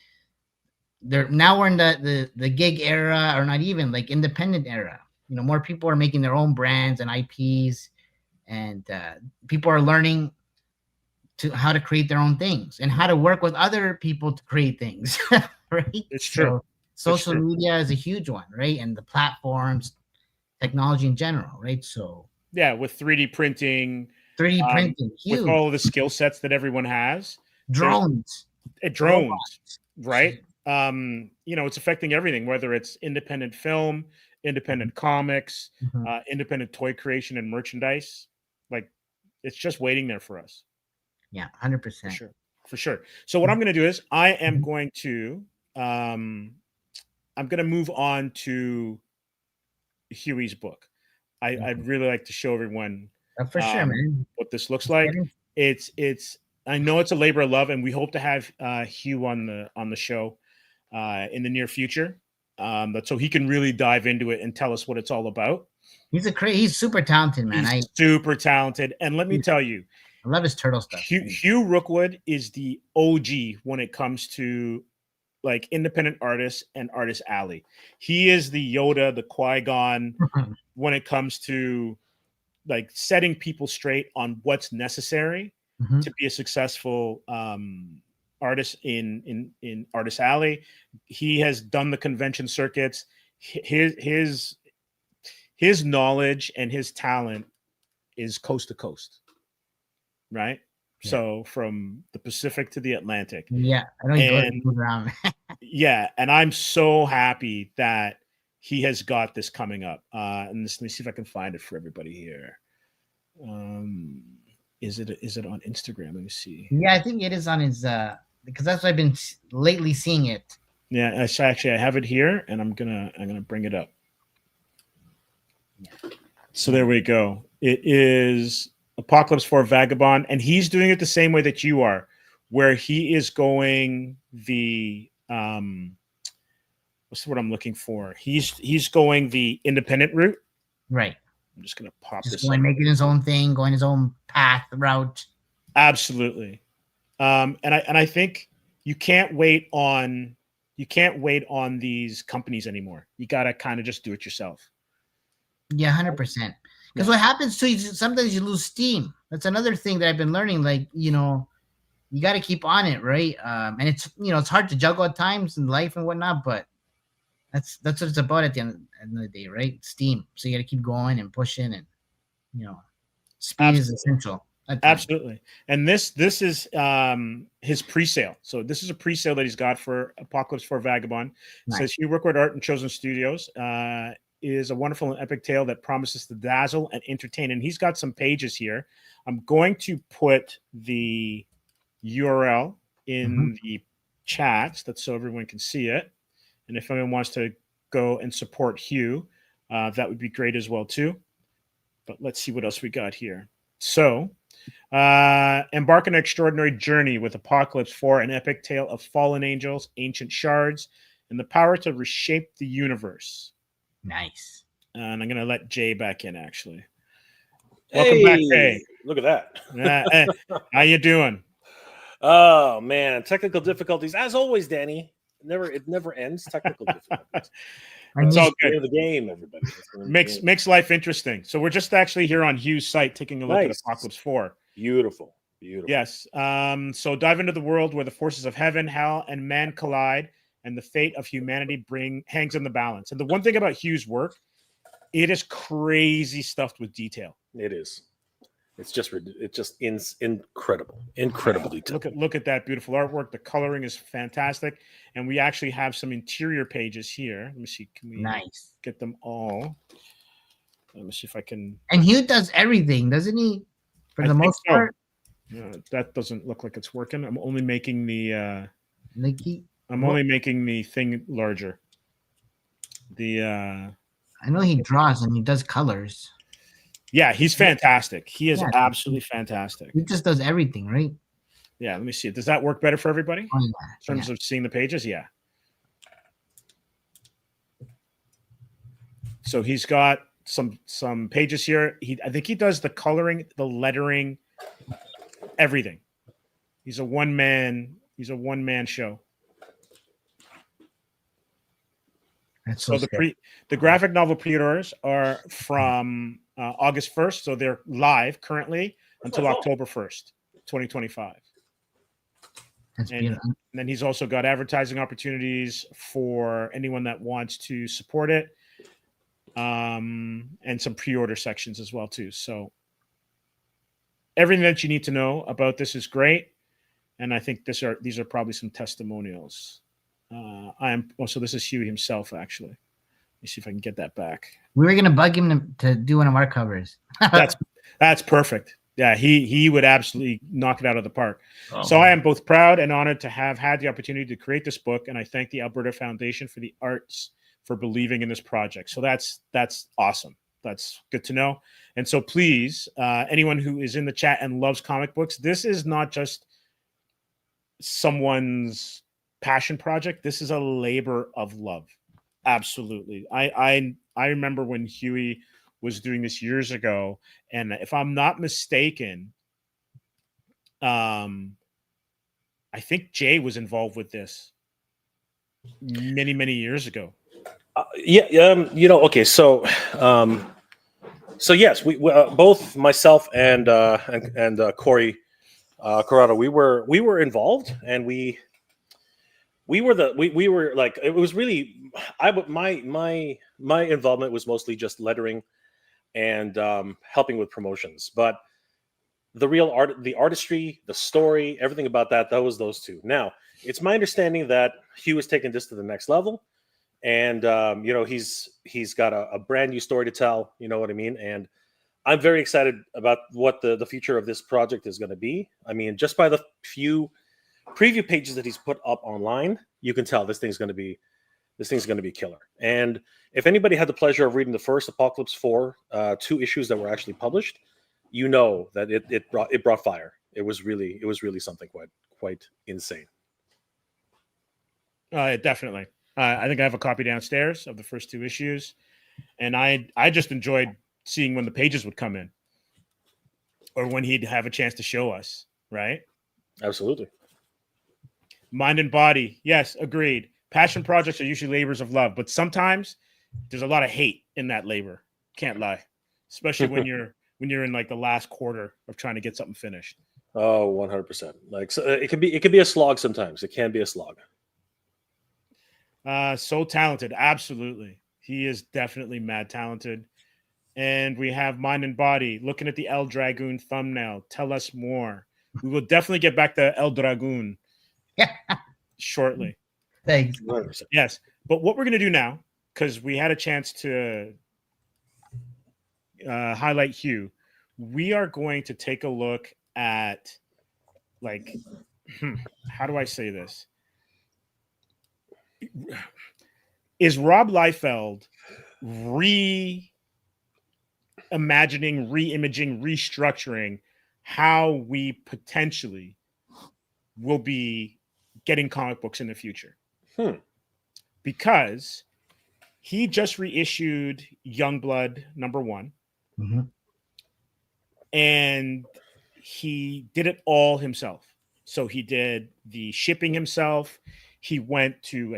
we're in the gig era, or not even like independent era. More people are making their own brands and IPs, and people are learning how to create their own things and how to work with other people to create things, right? It's true. Social media is a huge one, right? And the platforms, technology in general, right? So yeah, with 3D printing, huge. With all of the skill sets that everyone has, drones, right? It's affecting everything, whether it's independent film, independent comics, independent toy creation and merchandise. Like, it's just waiting there for us. Yeah, 100%. For sure. So what I'm going to do is I am going to move on to Huey's book. I'd really like to show everyone for sure, man, what this looks like. It's I know it's a labor of love, and we hope to have Hugh on the show in the near future, so he can really dive into it and tell us what it's all about. He's super talented, man. He's super talented, and let me tell you, I love his turtle stuff. Hugh Rookwood is the OG when it comes to like independent artists and Artist Alley. He is the Yoda, the Qui-Gon when it comes to like setting people straight on what's necessary to be a successful artist in Artist Alley. He has done the convention circuits. His knowledge and his talent is coast to coast. Right. Yeah. So from the Pacific to the Atlantic. Yeah. I don't go around. Yeah. And I'm so happy that he has got this coming up. And let me see if I can find it for everybody here. Is it on Instagram? Let me see. Yeah, I think it is on his because that's what I've been lately seeing it. Yeah, actually I have it here, and I'm gonna bring it up. So there we go. It is Apocalypse 4 Vagabond, and he's doing it the same way that you are, where he is going the what's the word I'm looking for? He's going the independent route. Right. I'm just gonna pop Just this going, up. making his own thing, going his own path, route. Absolutely. And I think you can't wait on these companies anymore. You gotta kind of just do it yourself. Yeah, 100%. Because what happens too is sometimes you lose steam. That's another thing that I've been learning. Like, you got to keep on it, right? And it's it's hard to juggle at times in life and whatnot, but that's what it's about at the end of the day, right? Steam. So you got to keep going and pushing, and speed is essential. Absolutely. And this is his pre-sale. So this is a pre-sale that he's got for Apocalypse 4 Vagabond. Nice. It says Hugh Rookwood Art and Chosen Studios is a wonderful and epic tale that promises to dazzle and entertain. And he's got some pages here. I'm going to put the URL in the chat so everyone can see it. And if anyone wants to go and support Hugh, that would be great as well too. But let's see what else we got here. So embark on an extraordinary journey with Apocalypse 4, an epic tale of fallen angels, ancient shards, and the power to reshape the universe. Nice. And I'm going to let Jay back in, actually. Welcome back, Jay. Look at that. Hey, how you doing? Oh, man. Technical difficulties. As always, Danny. It never ends. Technical difficulties. It's all good. The game, everybody. Makes life interesting. So we're just actually here on Hugh's site taking a look at Apocalypse 4. Beautiful. Yes. So dive into the world where the forces of heaven, hell, and man collide, and the fate of humanity hangs in the balance. And the one thing about Hugh's work, it is crazy stuffed with detail. It is. It's just incredible, incredible detail. Look at that beautiful artwork. The coloring is fantastic, and we actually have some interior pages here. Let me see. Can we get them all? Let me see if I can. And Hugh does everything, doesn't he? For the most part. That doesn't look like it's working. I'm only making the. I'm only making the thing larger. I know he draws and he does colors. Yeah, he's fantastic. He is absolutely fantastic. He just does everything, right? Yeah, let me see. Does that work better for everybody? In terms of seeing the pages? Yeah. So he's got some pages here. I think he does the coloring, the lettering, everything. He's a one-man show. So the graphic novel pre-orders are from August 1st, so they're live currently until October 1st, 2025. And then he's also got advertising opportunities for anyone that wants to support it, and some pre-order sections as well too. So everything that you need to know about this is great, and I think these are probably some testimonials. This is Hugh himself, actually. Let me see if I can get that back. We were gonna bug him to do one of our covers. That's perfect. Yeah, he would absolutely knock it out of the park. Oh. So I am both proud and honored to have had the opportunity to create this book, and I thank the Alberta Foundation for the Arts for believing in this project. So that's awesome. That's good to know. And so please, anyone who is in the chat and loves comic books, this is not just someone's passion project. This is a labor of love. Absolutely. I remember when Huey was doing this years ago, and if I'm not mistaken, I think Jay was involved with this many years ago. Okay. So yes, we both myself and Corey Corrado, we were involved, and we were like, it was really, my involvement was mostly just lettering and helping with promotions, but the real art, the artistry, the story, everything about that was those two. Now, it's my understanding that Hugh has taken this to the next level, and he's got a brand new story to tell. You know what I mean? And I'm very excited about what the future of this project is going to be. I mean, just by the few preview pages that he's put up online, you can tell this thing's going to be killer. And if anybody had the pleasure of reading the first Apocalypse 4 2 issues that were actually published, you know that it brought fire. It was really something quite insane. Definitely. I think I have a copy downstairs of the first 2 issues, and I just enjoyed seeing when the pages would come in, or when he'd have a chance to show us. Right? Absolutely. Mind and body, yes, agreed. Passion projects are usually labors of love, but sometimes there's a lot of hate in that labor. Can't lie, especially when you're in like the last quarter of trying to get something finished. Oh, 100%. Like, so it can be a slog sometimes. It can be a slog. So talented, absolutely. He is definitely mad talented. And we have Mind and Body. Looking at the El Dragoon thumbnail, tell us more. We will definitely get back to El Dragoon shortly. Thanks. 100%. Yes, but what we're going to do now, because we had a chance to highlight Hugh, we are going to take a look at, like, how do I say this? Is Rob Liefeld reimagining, reimaging, restructuring how we potentially will be getting comic books in the future? Because he just reissued Youngblood #1, and he did it all himself. So he did the shipping himself. He went to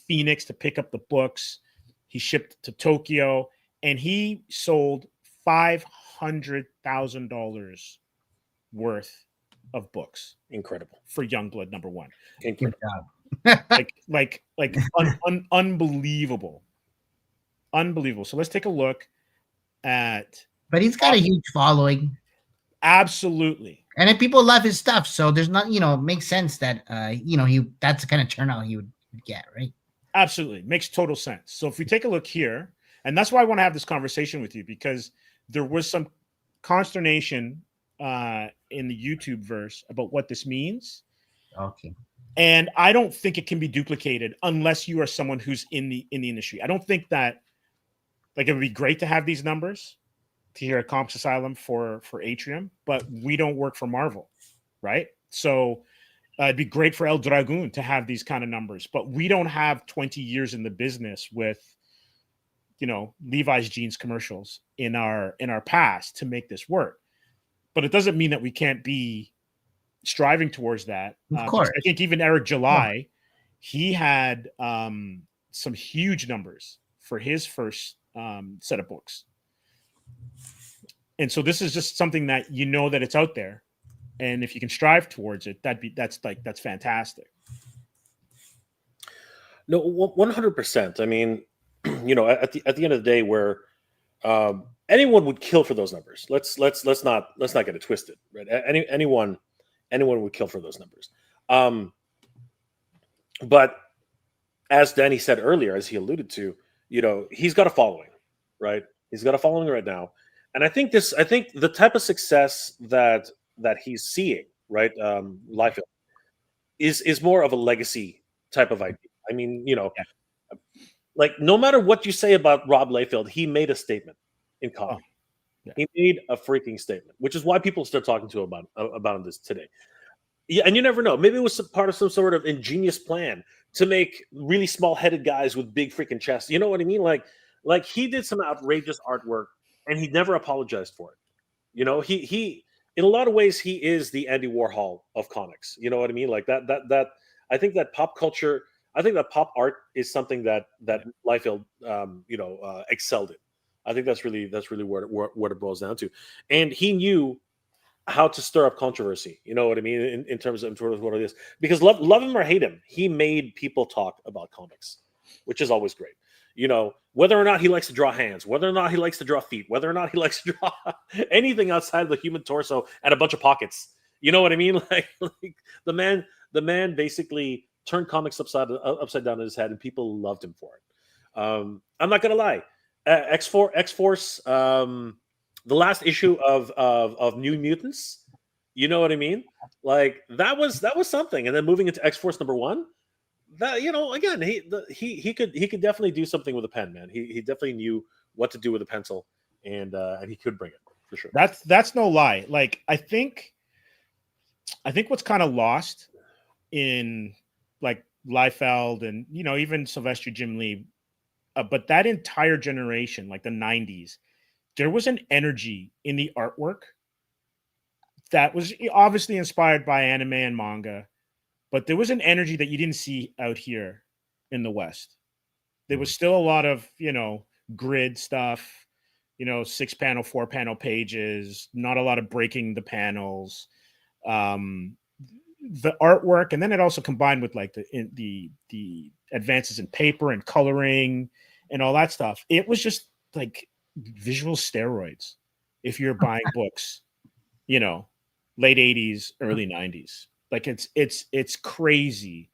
Phoenix to pick up the books. He shipped to Tokyo, and he sold $500,000 worth of books. Incredible. For Youngblood #1. Incredible. Unbelievable. Unbelievable. So let's take a look at. But he's got a huge following. Absolutely. And if people love his stuff, so there's not, it makes sense that that's the kind of turnout he would get, right? Absolutely. Makes total sense. So if we take a look here, and that's why I want to have this conversation with you, because there was some consternation in the YouTube verse about what this means. Okay. And I don't think it can be duplicated unless you are someone who's in the industry. I don't think that, like, it would be great to have these numbers to hear at Comics Asylum for Atrium, but we don't work for Marvel, right? So it'd be great for El Dragoon to have these kind of numbers, but we don't have 20 years in the business with, Levi's jeans commercials in our past to make this work. But it doesn't mean that we can't be striving towards that. Of course. I think even Eric July, he had some huge numbers for his first set of books. And so this is just something that that it's out there, and if you can strive towards it, that's fantastic. No, 100%. I mean, at the end of the day, where anyone would kill for those numbers. Let's not get it twisted, right? Anyone would kill for those numbers. But as Danny said earlier, as he alluded to, he's got a following, right? He's got a following right now. And I think the type of success that he's seeing, right, Liefeld, is more of a legacy type of idea. I mean, like, no matter what you say about Rob Liefeld, he made a statement in comics. He made a freaking statement, which is why people start talking to him about this today. Yeah, and you never know. Maybe it was part of some sort of ingenious plan to make really small-headed guys with big freaking chests. You know what I mean? Like he did some outrageous artwork, and he never apologized for it. He in a lot of ways, he is the Andy Warhol of comics. You know what I mean? Like that. I think that pop culture. I think that pop art is something that Liefeld, excelled in. I think that's really what it boils down to. And he knew how to stir up controversy. You know what I mean? In terms of what it is, because love him or hate him, he made people talk about comics, which is always great. Whether or not he likes to draw hands, whether or not he likes to draw feet, whether or not he likes to draw anything outside of the human torso and a bunch of pockets. You know what I mean? Like the man basically turned comics upside down in his head, and people loved him for it. I'm not gonna lie. X-Force, the last issue of New Mutants, You know what I mean? Like that was something. And then moving into X-Force #1, that again, he could definitely do something with a pen, man. He definitely knew what to do with a pencil, and he could bring it for sure. That's no lie. Like I think what's kind of lost in like Liefeld and even Sylvester Jim Lee, but that entire generation, like the 90s, there was an energy in the artwork that was obviously inspired by anime and manga, but there was an energy that you didn't see out here in the West. There was still a lot of grid stuff, 6-panel, 4-panel pages, not a lot of breaking the panels. The artwork, and then it also combined with like the advances in paper and coloring and all that stuff. It was just like visual steroids if you're buying books, late 80s, early 90s. Like it's crazy.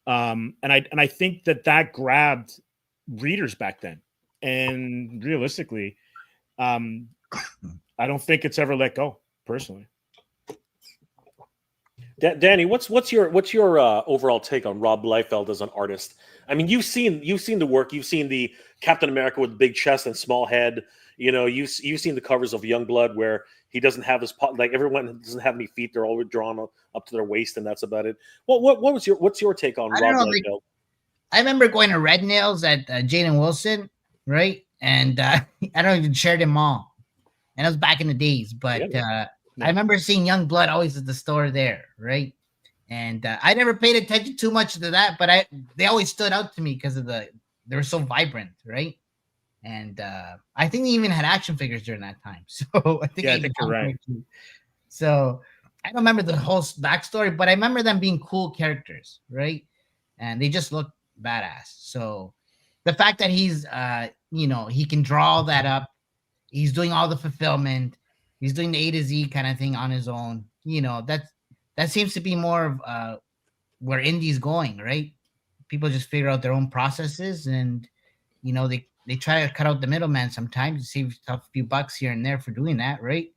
And I think that grabbed readers back then. And realistically, I don't think it's ever let go, personally. Danny, what's your overall take on Rob Liefeld as an artist? I mean, you've seen the work. You've seen the Captain America with big chest and small head. You've seen the covers of Youngblood where he doesn't have his like everyone doesn't have any feet. They're all drawn up to their waist, and that's about it. What's your take on Rob Liefeld? I remember going to Red Nails at Jane and Wilson, right? And I don't even share them all. And it was back in the days, but I remember seeing Youngblood always at the store there, right? And I never paid attention too much to that, but they always stood out to me because of they were so vibrant, right? And I think they even had action figures during that time. So I think you're right. So I don't remember the whole backstory, but I remember them being cool characters, right? And they just looked badass. So the fact that he's he can draw all that up, he's doing all the fulfillment, he's doing the A to Z kind of thing on his own. That seems to be more of where indie's going, right? People just figure out their own processes, and they try to cut out the middleman sometimes to save a few bucks here and there for doing that, right?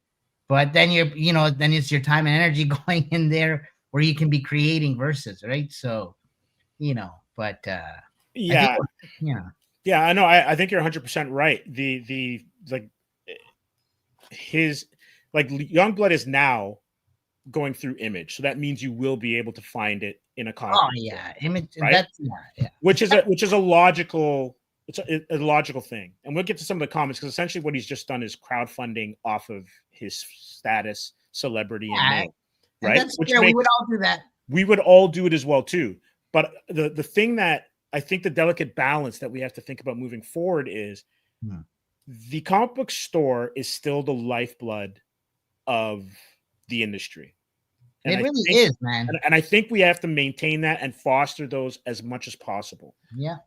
But then then it's your time and energy going in there where you can be creating verses, right? So, but yeah, I know. I think you're 100% right. The like his like Youngblood is now going through Image, so that means you will be able to find it in a comic. Oh yeah, Image, right? Yeah. Which is a logical. It's a logical thing, and we'll get to some of the comments because essentially what he's just done is crowdfunding off of his status, celebrity, and name, right? We would all do that. We would all do it as well too. But the thing that I think the delicate balance that we have to think about moving forward is the comic book store is still the lifeblood of the industry. And it really is, man. And I think we have to maintain that and foster those as much as possible. Yeah.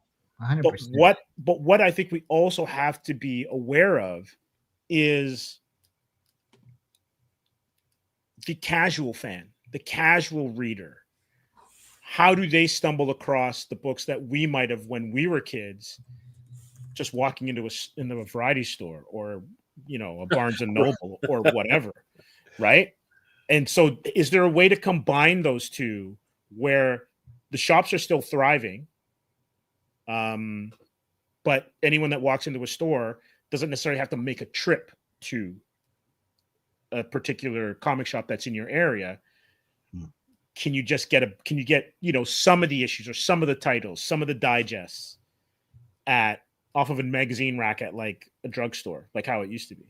100%. But what I think we also have to be aware of is the casual fan, the casual reader. How do they stumble across the books that we might have when we were kids, just walking into a variety store or a Barnes and Noble or whatever, right? And so, is there a way to combine those two where the shops are still thriving? But anyone that walks into a store doesn't necessarily have to make a trip to a particular comic shop that's in your area. Can you get some of the issues or some of the titles, some of the digests off of a magazine rack at like a drugstore, like how it used to be?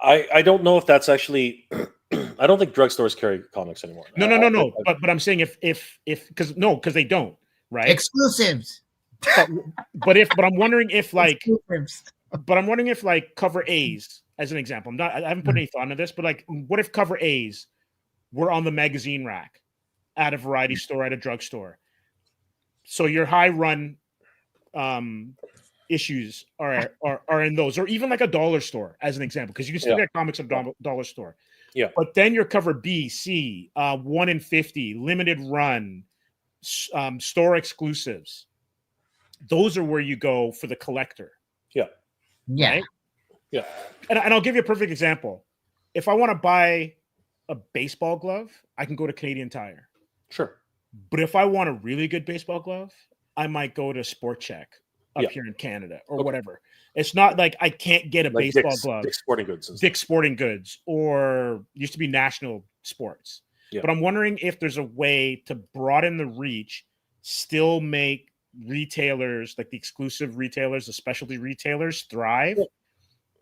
I don't know if that's actually. I don't think drugstores carry comics anymore. No. But I'm saying if because they don't. Right, exclusives. But I'm wondering if like cover A's as an example. I haven't put any thought into this, but like, what if cover A's were on the magazine rack at a variety store, at a drugstore? So your high run issues are in those, or even like a dollar store as an example, because you can still get comics at a dollar store. Yeah, but then your cover B, C, 1 in 50, limited run. Store exclusives, those are where you go for the collector. Yeah right? Yeah. And I'll give you a perfect example. if I want to buy a baseball glove, I can go to Canadian Tire. Sure. But if I want a really good baseball glove, I might go to Sport Check up here in Canada or whatever. It's not like I can't get a Like baseball glove. Dick's Sporting Goods. Dick's Sporting Goods, or used to be National Sports. Yeah. But I'm wondering if there's a way to broaden the reach, still make retailers, like the exclusive retailers, the specialty retailers, thrive,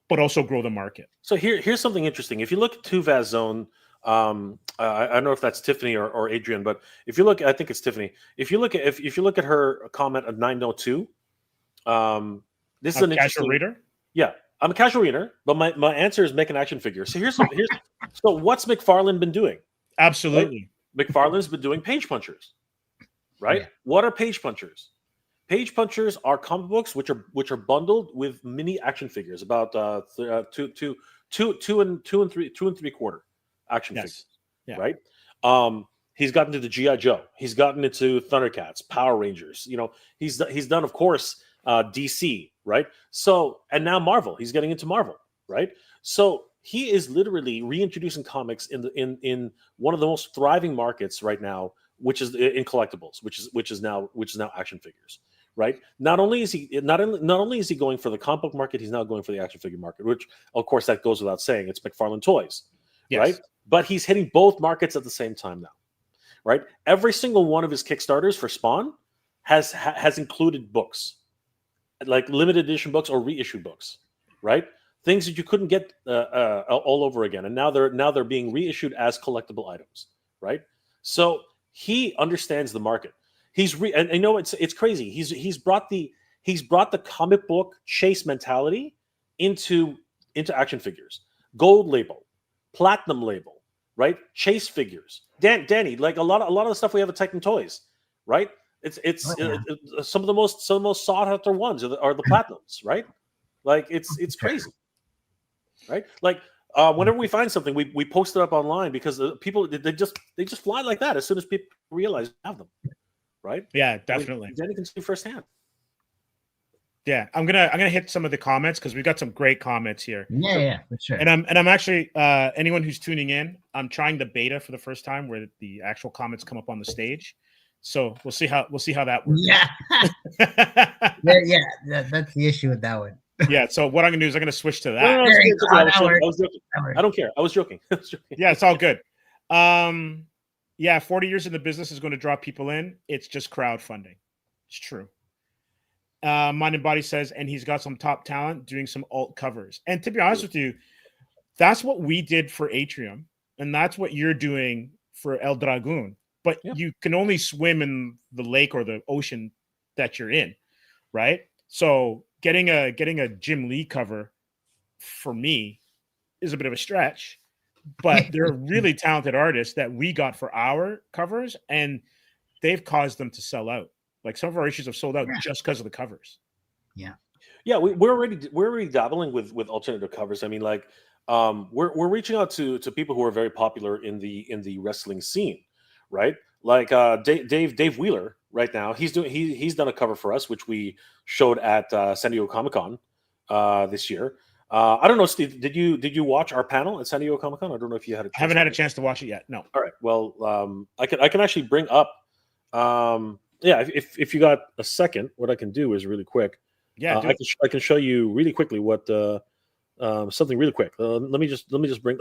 but also grow the market. So here's something interesting. If you look at Tuvaz Zone, I don't know if that's Tiffany or Adrian, but if you look, I think it's Tiffany. If you look at her comment of 902, this is an casual reader. Yeah, I'm a casual reader, but my answer is make an action figure. So so what's McFarlane been doing? Absolutely, right? McFarlane's been doing page punchers, right? Yeah. What are page punchers? Page punchers are comic books which are bundled with mini action figures, about 2 and 3/4 action figures, right? He's gotten into GI Joe. He's gotten into Thundercats, Power Rangers. You know, he's done, of course, DC, right? So, and now Marvel. He's getting into Marvel, right? So he is literally reintroducing comics in one of the most thriving markets right now, which is in collectibles, which is now action figures, right? Not only is he going for the comic book market, he's now going for the action figure market, which of course that goes without saying. It's McFarlane Toys, right? But he's hitting both markets at the same time now, right? Every single one of his Kickstarters for Spawn has included books, like limited edition books or reissued books, right? Things that you couldn't get all over again, and now they're being reissued as collectible items, right? So he understands the market. And I know it's crazy. He's brought the comic book chase mentality into action figures, gold label, platinum label, right? Chase figures. Danny, like a lot of the stuff we have at Titan Toys, right? It's some of the most sought after ones are the platinums, right? Like it's crazy, right? Like whenever we find something, we post it up online because people they just fly like that as soon as people realize we have them, right? Yeah, definitely. Danny can see firsthand. Yeah, I'm gonna hit some of the comments because we've got some great comments here. Yeah, for sure. And I'm actually anyone who's tuning in, I'm trying the beta for the first time where the actual comments come up on the stage. So we'll see how that works. Yeah, that's the issue with that one. Yeah. So what I'm gonna do is I'm gonna switch to that. I was joking. I don't care. I was joking. Yeah, it's all good. 40 years in the business is going to draw people in. It's just crowdfunding. It's true. Mind and Body says, and he's got some top talent doing some alt covers. And to be honest with you, that's what we did for Atrium, and that's what you're doing for El Dragoon. But you can only swim in the lake or the ocean that you're in, right? So getting a Jim Lee cover for me is a bit of a stretch, but they're really talented artists that we got for our covers, and they've caused them to sell out. Like some of our issues have sold out just because of the covers. Yeah. We're already dabbling with alternative covers. I mean, like we're reaching out to people who are very popular in the wrestling scene, right? Like Dave Wheeler right now. He's done a cover for us, which we showed at San Diego Comic-Con this year. I don't know, Steve. Did you watch our panel at San Diego Comic-Con? I don't know if you had a chance. I haven't had a chance to watch it yet. No. All right. Well, I can actually bring up. If you got a second, what I can do is really quick. Yeah, I can show you really quickly what something really quick. Let me just bring.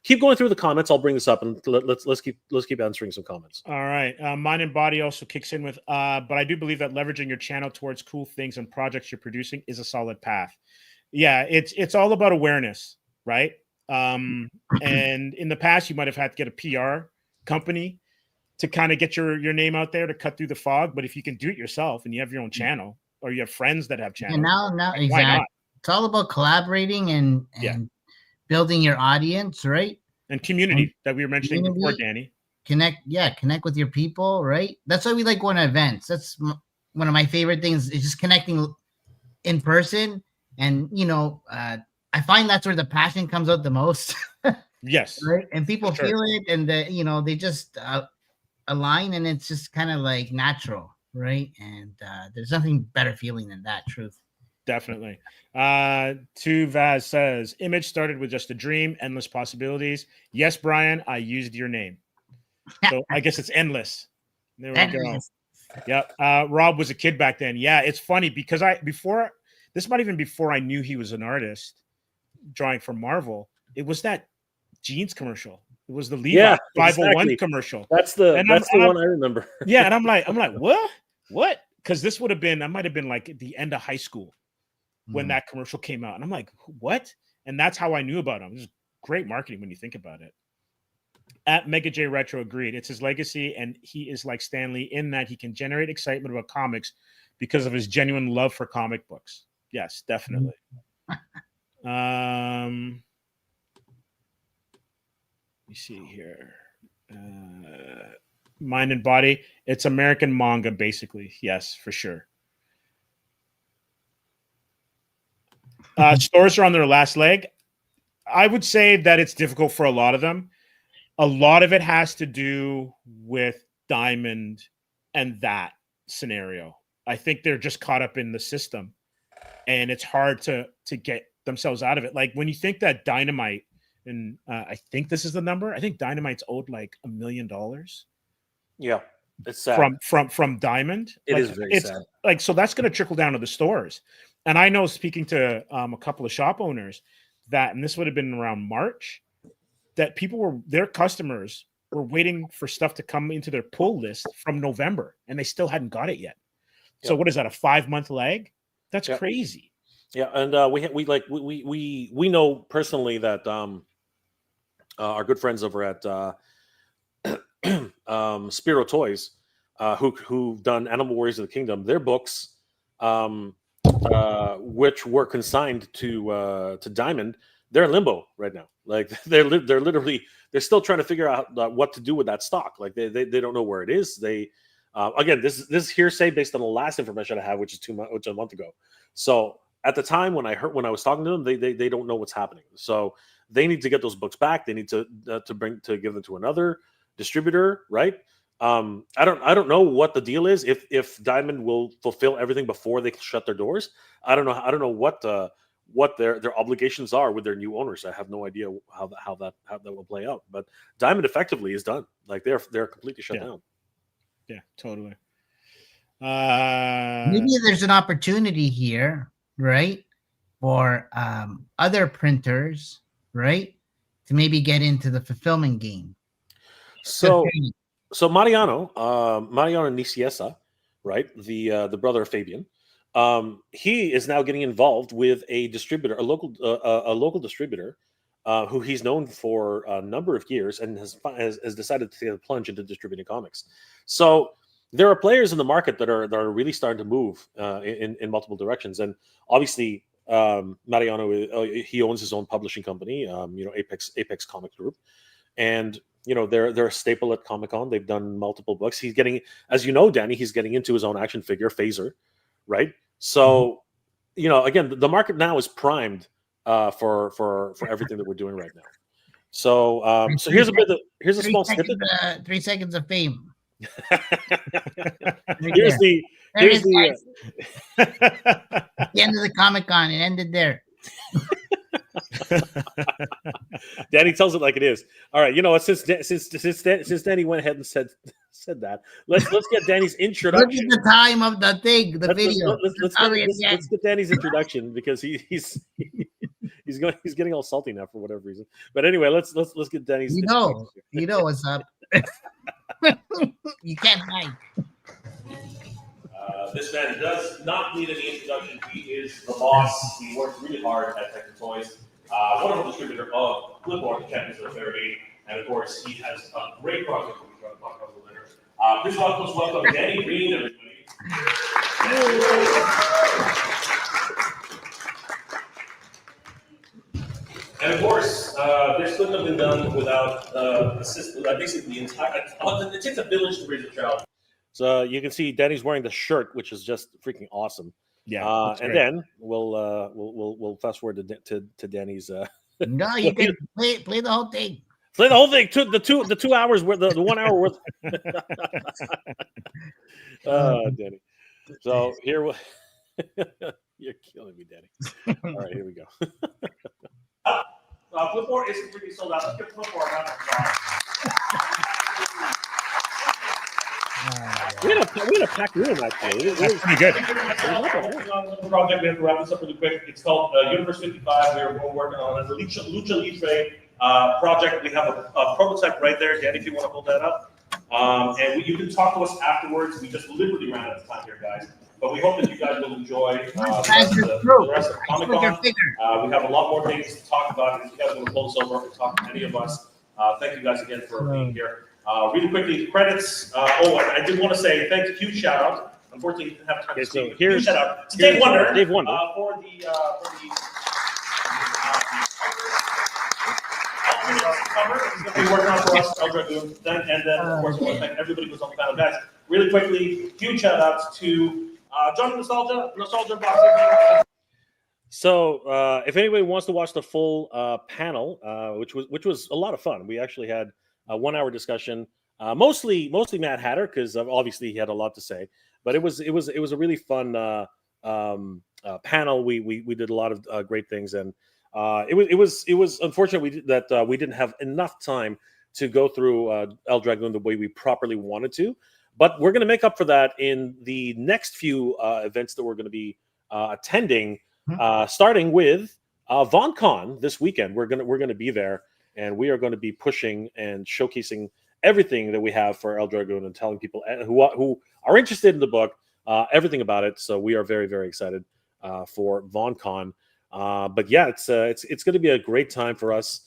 Keep going through the comments. I'll bring this up and let's keep answering some comments. All right. Mind and Body also kicks in with, but I do believe that leveraging your channel towards cool things and projects you're producing is a solid path. Yeah, it's all about awareness, right? And in the past, you might have had to get a PR company to kind of get your name out there to cut through the fog. But if you can do it yourself and you have your own channel, or you have friends that have channels, now exactly. It's all about collaborating and building your audience, right? And community that we were mentioning before, Danny. Connect with your people, right? That's why we like going to events. That's one of my favorite things, is just connecting in person. And I find that's where the passion comes out the most. Yes, right. And people feel it, and they just align, and it's just kind of like natural, right? And there's nothing better feeling than that. Truth. Definitely. Tu Vaz says, Image started with just a dream, endless possibilities. Yes, Brian, I used your name. So I guess it's endless. There we go. Yep. Rob was a kid back then. Yeah, it's funny because this might even before I knew he was an artist drawing for Marvel. It was that jeans commercial. It was the Levi 501 commercial. That's the one I remember. Yeah, and I'm like, what? Because this would have been, I might have been like at the end of high school when that commercial came out. And I'm like, what? And that's how I knew about him. It was great marketing when you think about it. At Mega J Retro agreed. It's his legacy, and he is like Stan Lee in that he can generate excitement about comics because of his genuine love for comic books. Yes, definitely. Let me see here. Mind and Body. It's American manga, basically. Yes, for sure. Stores are on their last leg. I would say that it's difficult for a lot of them. A lot of it has to do with Diamond and that scenario. I think they're just caught up in the system, and it's hard to get themselves out of it. Like when you think that Dynamite, and I think this is the number. I think Dynamite's owed like $1 million. Yeah, it's sad. From Diamond. It is very sad. Like, so that's going to trickle down to the stores. And I know, speaking to a couple of shop owners, that, and this would have been around March, that their customers were waiting for stuff to come into their pull list from November, and they still hadn't got it yet. So what is that, a 5-month lag? That's crazy. Yeah, and we know personally that our good friends over at Spiro Toys, who've done Animal Warriors of the Kingdom, their books, which were consigned to Diamond, they're in limbo right now. Like they're still trying to figure out what to do with that stock. Like they don't know where it is. They again, this is hearsay based on the last information I have, which is a month ago. So at the time when I was talking to them, they don't know what's happening. So they need to get those books back. They need to give them to another distributor, right? I don't know what the deal is. If Diamond will fulfill everything before they shut their doors, I don't know what their obligations are with their new owners. I have no idea how that will play out. But Diamond effectively is done. Like they're completely shut down. Yeah, totally. Maybe there's an opportunity here, right, for other printers, right, to maybe get into the fulfillment game. So Mariano Niciesa, right, the brother of Fabian, he is now getting involved with a distributor, a local distributor, who he's known for a number of years, and has decided to take a plunge into distributing comics. So there are players in the market that are really starting to move in multiple directions, and obviously Mariano, he owns his own publishing company, Apex Comic Group, and they're a staple at Comic-Con. They've done multiple books. He's getting, as you know, Danny, he's getting into his own action figure, Phaser, right? So, again, the market now is primed for everything that we're doing right now. So, here's a small snippet. 3 seconds of fame. Here's the end of the Comic-Con. It ended there. Danny tells it like it is. All right, since Danny went ahead and said that, let's get Danny's introduction. Look at the time of the thing, the video. Let's get Danny's introduction, because he's getting all salty now for whatever reason. But anyway, let's get Danny's. You know what's up. You can't hide. This man does not need any introduction. He is the boss. He works really hard at Tech Toys. Wonderful distributor of Flipboard, Champions of Therapy, and of course, he has a great project with the podcast winner. Please welcome Danny Green, everybody. And of course, this couldn't have been done without assistance. Basically, the entire it takes a village to raise a child. So you can see Danny's wearing the shirt, which is just freaking awesome. Yeah, and then we'll fast forward to Danny's. No, you can play the whole thing. Play the whole thing. The 2 hours worth, the 1 hour worth. Danny. So here, You're killing me, Daddy. All right, here we go. Flipboard is completely sold out. Let's give Flipboard a round of applause. We had a packed room, actually. That's pretty good. The project, we have to wrap this up really quick. It's called Universe 55. We're working on a Lucha Libre project. We have a prototype right there. Danny, if you want to hold that up. And you can talk to us afterwards. We just literally ran out of time here, guys. But we hope that you guys will enjoy the rest of Comic-Con. We have a lot more things to talk about. If you guys want to pull us over and talk to any of us, thank you guys again for being here. Really quickly, credits. I did want to say thank you, huge shout out. Unfortunately, didn't have time to speak. Huge shout out to Dave Wonder. Dave Wonder. For the cover. He's going to be working on for us, Dragoon. And then, of course, I want to thank everybody who's on the panel. Guys, really quickly, huge shout outs to John Nostalgia Boxing. So, if anybody wants to watch the full panel, which was a lot of fun, we actually had a 1 hour discussion, mostly Mad Hatter, because obviously he had a lot to say. But it was a really fun panel. We did a lot of great things, and it was unfortunate that we didn't have enough time to go through El Dragoon the way we properly wanted to. But we're going to make up for that in the next few events that we're going to be attending, starting with VonCon this weekend. We're going to be there, and we are going to be pushing and showcasing everything that we have for El Dragoon and telling people who are interested in the book everything about it. So we are very, very excited for VonCon. But yeah, it's going to be a great time for us.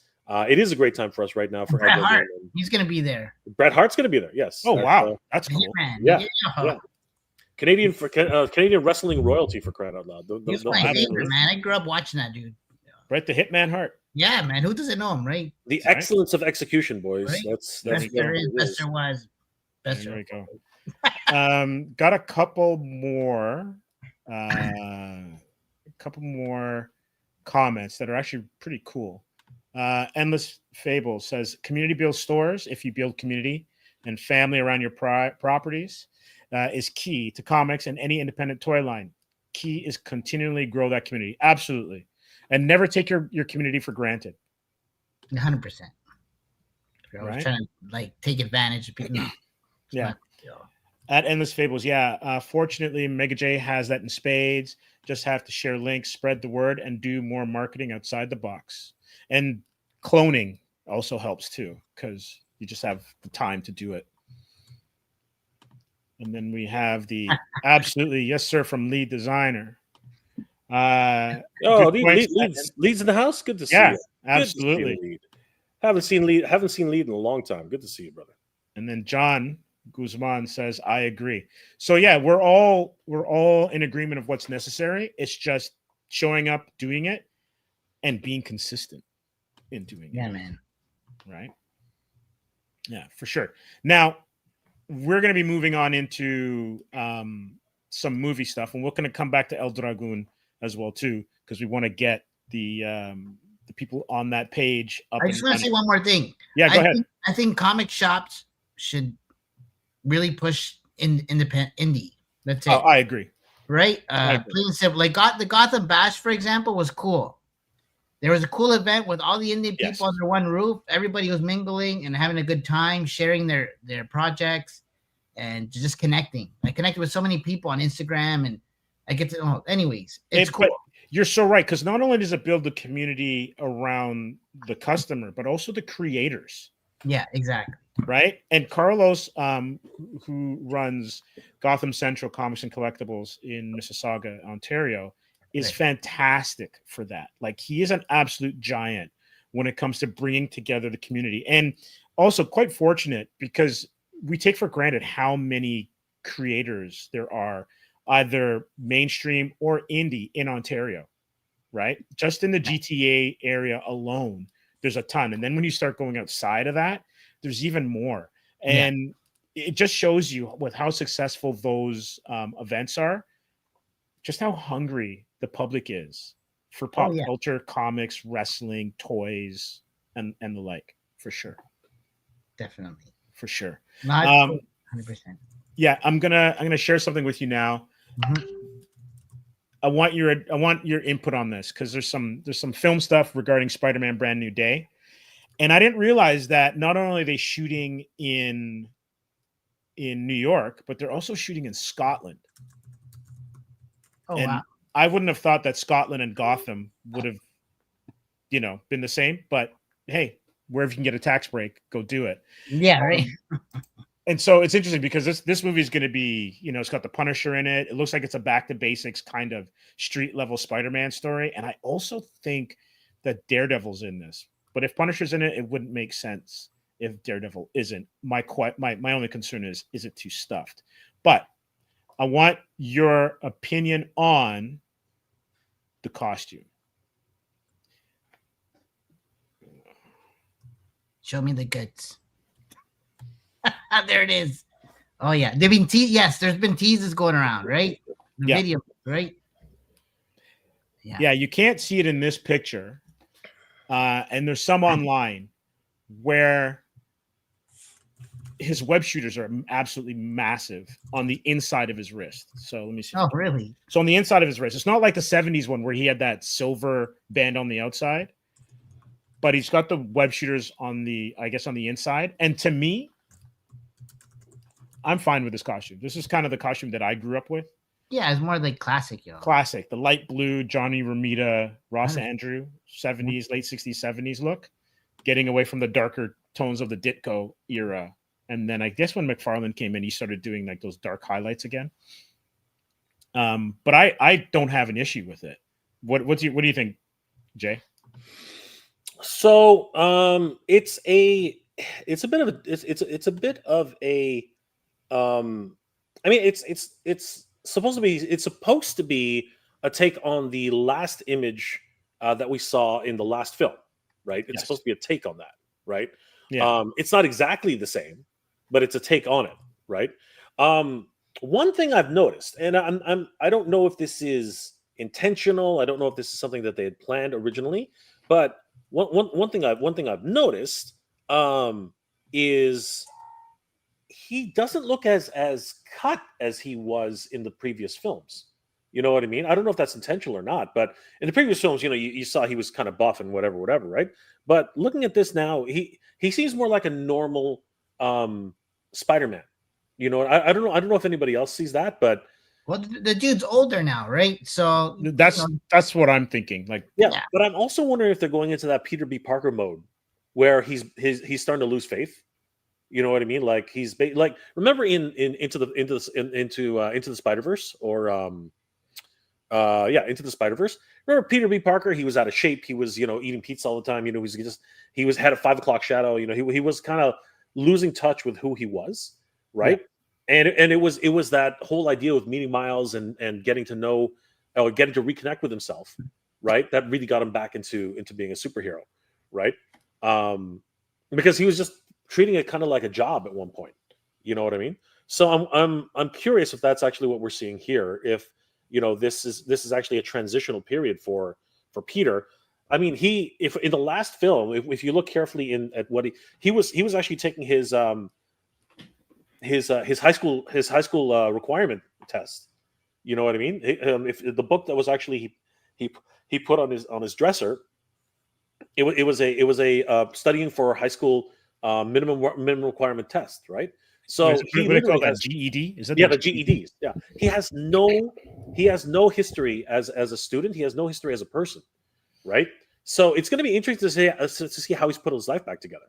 It is a great time for us right now. For Bret Hart, he's going to be there. Bret Hart's going to be there. Yes. Oh wow, that's cool. Yeah. Canadian wrestling royalty, for crying out loud. He's my favorite, man. I grew up watching that dude. Bret the Hitman Hart. Yeah, man. Who doesn't know him, right? The excellence of execution, boys. Right? That's best there is, best there was, best there there. We go. Got a couple more comments that are actually pretty cool. Endless Fable says, community builds stores. If you build community and family around your properties is key to comics and any independent toy line. Key is continually grow that community. Absolutely. And never take your community for granted. 100%. I was Right? trying to take advantage of people. No, Yeah. At Endless Fables, fortunately, Mega J has that in spades. Just have to share links, spread the word, and do more marketing outside the box. And cloning also helps too, because you just have the time to do it. And then we have the absolutely yes, sir, from Lead Designer. Lead's in the house. Good to see you. Absolutely. See you, Lead. Haven't seen Lead in a long time. Good to see you, brother. And then John Guzman says, I agree. So yeah, we're all in agreement of what's necessary. It's just showing up, doing it, and being consistent in doing it. Yeah, man. Right? Yeah, for sure. Now, we're going to be moving on into some movie stuff, and we're going to come back to El Dragoon as well too, because we want to get the people on that page up. I just want to say one more thing. Yeah, go ahead. I think comic shops should really push independent indie. That's it. Oh, I agree. Right? Plain and simple. Like the Gotham Bash, for example, was cool. There was a cool event with all the indie people under one roof. Everybody was mingling and having a good time, sharing their projects and just connecting. I connected with so many people on Instagram, and I get to know. Anyways, it's cool. You're so right, because not only does it build the community around the customer, but also the creators. Yeah, exactly. Right? And Carlos, who runs Gotham Central Comics and Collectibles in Mississauga, Ontario, is fantastic for that. Like, he is an absolute giant when it comes to bringing together the community. And also quite fortunate, because we take for granted how many creators there are, either mainstream or indie, in Ontario, right? Just in the GTA area alone, there's a ton. And then when you start going outside of that, there's even more. And it just shows you with how successful those events are, just how hungry the public is for pop culture, comics, wrestling, toys, and the like, for sure. Definitely. For sure. 100%. Yeah, I'm gonna share something with you now. I want your input on this because there's some film stuff regarding Spider-Man Brand New Day, and I didn't realize that not only are they shooting in New York, but they're also shooting in Scotland. Oh And wow. I wouldn't have thought that Scotland and Gotham would have, been the same. But hey, wherever you can get a tax break, go do it. Yeah, right. And so it's interesting because this movie is going to be, it's got the Punisher in it. It looks like it's a back to basics kind of street level Spider-Man story. And I also think that Daredevil's in this. But if Punisher's in it, it wouldn't make sense if Daredevil isn't. My only concern is it too stuffed? But I want your opinion on the costume. Show me the goods. There it is. Oh yeah, they've been yes. There's been teases going around, right? The video, right? Yeah, you can't see it in this picture, and there's some online where his web shooters are absolutely massive on the inside of his wrist. So let me see. Oh, really? So on the inside of his wrist, it's not like the 70s one where he had that silver band on the outside, but he's got the web shooters on the inside. And to me, I'm fine with this costume. This is kind of the costume that I grew up with. Yeah, it's more like classic, yo. Classic. The light blue, Johnny Romita, Ross Andrew, 70s, late 60s, 70s look. Getting away from the darker tones of the Ditko era. And then I guess when McFarlane came in, he started doing like those dark highlights again. But I don't have an issue with it. What do you think, Jay? So it's a bit of a I mean it's supposed to be a take on the last image that we saw in the last film, right? It's supposed to be a take on that, right? Yeah. It's not exactly the same, but it's a take on it, right? One thing I've noticed, and I don't know if this is intentional. I don't know if this is something that they had planned originally, but one thing I've noticed is he doesn't look as cut as he was in the previous films. You know what I mean? I don't know if that's intentional or not, but in the previous films, you saw he was kind of buff and whatever, right? But looking at this now, he seems more like a normal Spider-Man. I don't know if anybody else sees that, but well, the dude's older now, right? So that's what I'm thinking. Like, yeah. But I'm also wondering if they're going into that Peter B. Parker mode where he's starting to lose faith. You know what I mean? Like he's like, remember in into the Spider-Verse or Into the Spider-Verse. Remember Peter B. Parker? He was out of shape. He was eating pizza all the time. He had a 5 o'clock shadow. He was kind of losing touch with who he was, right? Yeah. And it was that whole idea of meeting Miles and getting to know or getting to reconnect with himself, right? That really got him back into being a superhero, right? Because he was just treating it kind of like a job at one point. You know what I mean? So I'm curious if that's actually what we're seeing here. If this is actually a transitional period for Peter. I mean, if in the last film, if you look carefully at what he was actually taking his high school requirement test. You know what I mean? If the book that was actually he put on his dresser, it was a studying for high school minimum requirement test, right? So he literally has GED. Is that the GEDs? Yeah, he has no history as a student. He has no history as a person, right? So it's going to be interesting to see how he's put his life back together,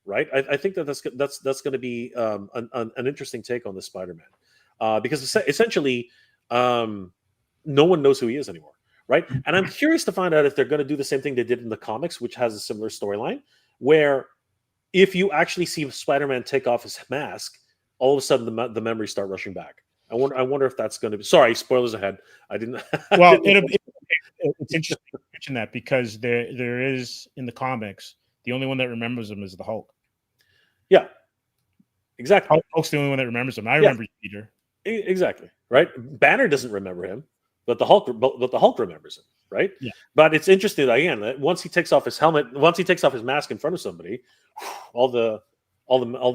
right? I think that's going to be an interesting take on the Spider-Man, because essentially no one knows who he is anymore, right? And I'm curious to find out if they're going to do the same thing they did in the comics, which has a similar storyline, where if you actually see Spider-Man take off his mask, all of a sudden the memories start rushing back. I wonder if that's going to be. Sorry, spoilers ahead. I didn't. Well, it's interesting to mention that because there is in the comics the only one that remembers him is the Hulk. Yeah, exactly. Hulk's the only one that remembers him. I remember Peter. Exactly. Right. Banner doesn't remember him, but the Hulk remembers him. Right. Yeah. But it's interesting that, again, once he takes off his helmet, once he takes off his mask in front of somebody, all the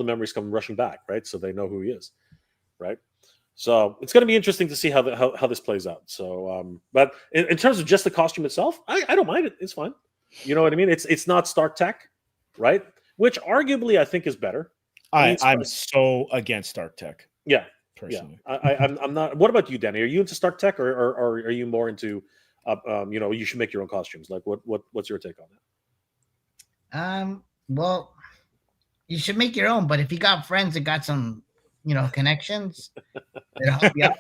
memories come rushing back. Right. So they know who he is. Right. So it's going to be interesting to see how this plays out. So, but in terms of just the costume itself, I don't mind it. It's fine. You know what I mean? It's not Stark Tech, right? Which arguably I think is better. I'm so against Stark Tech. Yeah, personally. Yeah. I'm not. What about you, Danny? Are you into Stark Tech, or are you more into, you should make your own costumes? Like, what's your take on that? Well, you should make your own, but if you got friends that got some, connections, it'll help you out.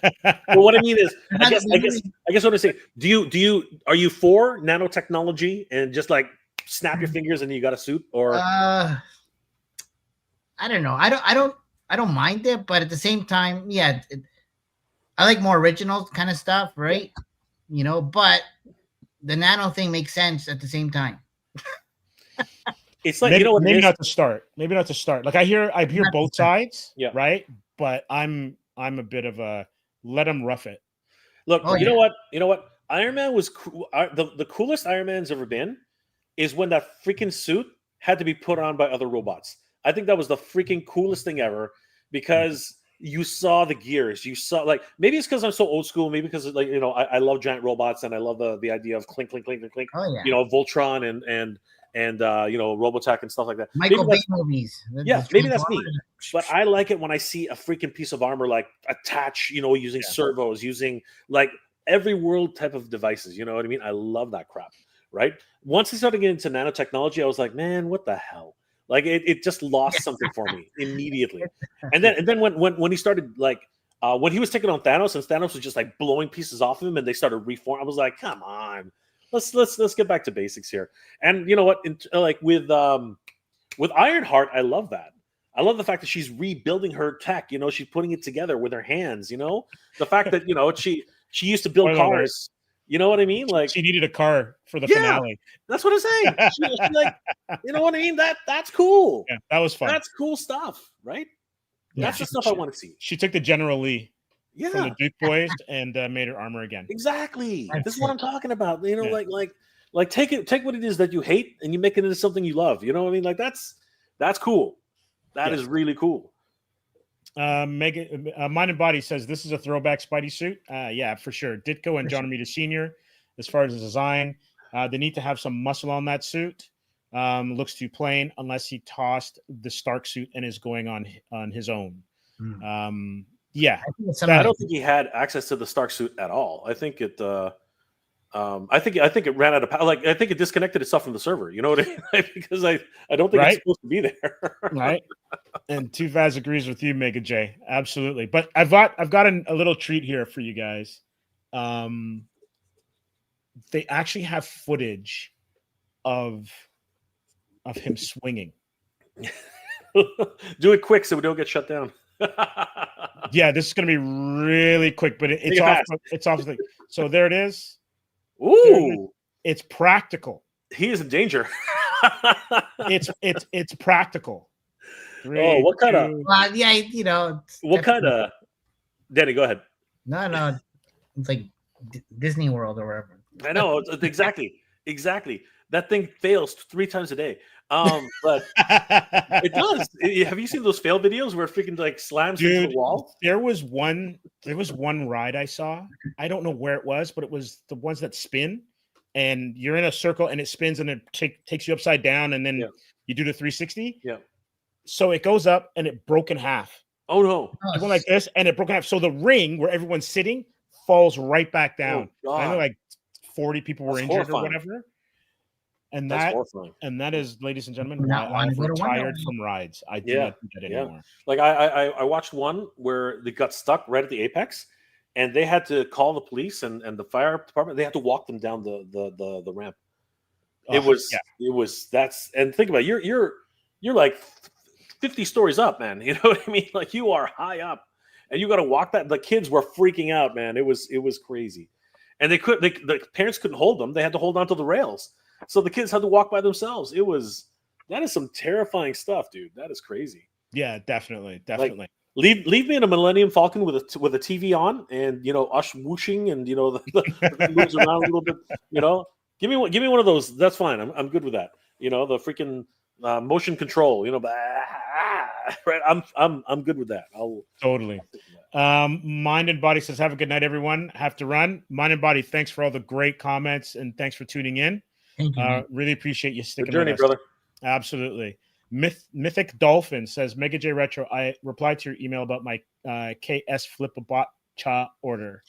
Well, what I mean is, I guess what I say. Are you for nanotechnology and just like snap your fingers and you got a suit, or? I don't know. I don't mind it, but at the same time, yeah, I like more original kind of stuff, right? But the nano thing makes sense at the same time. It's like, maybe not to start. Maybe not to start. Like I hear both sides, yeah, right? But I'm a bit of a let them rough it. Look, you know what? Iron Man was cool. The coolest Iron Man's ever been is when that freaking suit had to be put on by other robots. I think that was the freaking coolest thing ever, because you saw the gears. You saw, like, maybe it's because I'm so old school. Maybe because I love giant robots and I love the idea of clink, clink, clink, clink, clink. Oh, yeah. Voltron and Robotech and stuff like that. Michael Bay movies. Maybe that's me. But I like it when I see a freaking piece of armor like attach, using servos, using like every world type of devices. You know what I mean? I love that crap. Right? Once I started getting into nanotechnology, I was like, man, what the hell? Like it just lost something for me immediately. And then when he started, like, when he was taking on Thanos, and Thanos was just like blowing pieces off of him, and they started reforming, I was like, come on. Let's get back to basics here. And you know what? With Ironheart, I love that. I love the fact that she's rebuilding her tech. She's putting it together with her hands. The fact that she used to build cars. You know what I mean? Like, she needed a car for the finale. That's what I'm saying. She like, you know what I mean? That's cool. Yeah, that was fun. That's cool stuff, right? Yeah. That's the stuff I want to see. She took the General Lee. Yeah. From the Duke Boys and made her armor again. Exactly. This is what I'm talking about. Like take what it is that you hate and you make it into something you love. You know what I mean? Like that's cool. That is really cool. Megan, Mind and Body says this is a throwback Spidey suit. Yeah, for sure. Ditko and John Romita Sr. As far as the design, they need to have some muscle on that suit. Looks too plain unless he tossed the Stark suit and is going on his own. Yeah, I don't think he had access to the Stark suit at all. I think it. I think it ran out of power. Like, I think it disconnected itself from the server. You know what I mean? Because I don't think it's supposed to be there. Right. And Too Fast agrees with you, Mega J. Absolutely. But I've got a little treat here for you guys. They actually have footage of him swinging. Do it quick so we don't get shut down. Yeah, this is going to be really quick, but it's off. It's off. So there it is. Ooh, it's practical. He is in danger. It's practical. What kind of? What kind of? Danny, go ahead. No, it's like Disney World or wherever. I know exactly. That thing fails 3 times a day. But it does. Have you seen those fail videos where it freaking like slams into the wall? There was one ride I saw. I don't know where it was, but it was the ones that spin, and you're in a circle and it spins and it takes you upside down, and then you do the 360. Yeah. So it goes up and it broke in half. Oh no! It went like this and it broke in half. So the ring where everyone's sitting falls right back down. Oh, I know like 40 people were injured or whatever. And that is, ladies and gentlemen, why I'm retired from rides. I do not do that anymore. Like I watched one where they got stuck right at the apex, and they had to call the police and the fire department. They had to walk them down the ramp. It was and think about it, you're like 50 stories up, man. You know what I mean? Like, you are high up, and you got to walk that. The kids were freaking out, man. It was crazy, and the parents couldn't hold them. They had to hold onto the rails. So the kids had to walk by themselves. That is some terrifying stuff, dude. That is crazy. Yeah, definitely. Like, leave me in a Millennium Falcon with a TV on, and us whooshing, and the moves around a little bit. Give me one of those. That's fine. I'm good with that. The freaking motion control. Right. I'm good with that. Totally. Mind and Body says, have a good night, everyone. Have to run. Mind and Body, thanks for all the great comments and thanks for tuning in. Thank you. Man. Really appreciate you Good sticking journey, with us. brother. Absolutely. Mythic Dolphin says, Mega J Retro, I replied to your email about my KS Flip-a-Bot Cha order.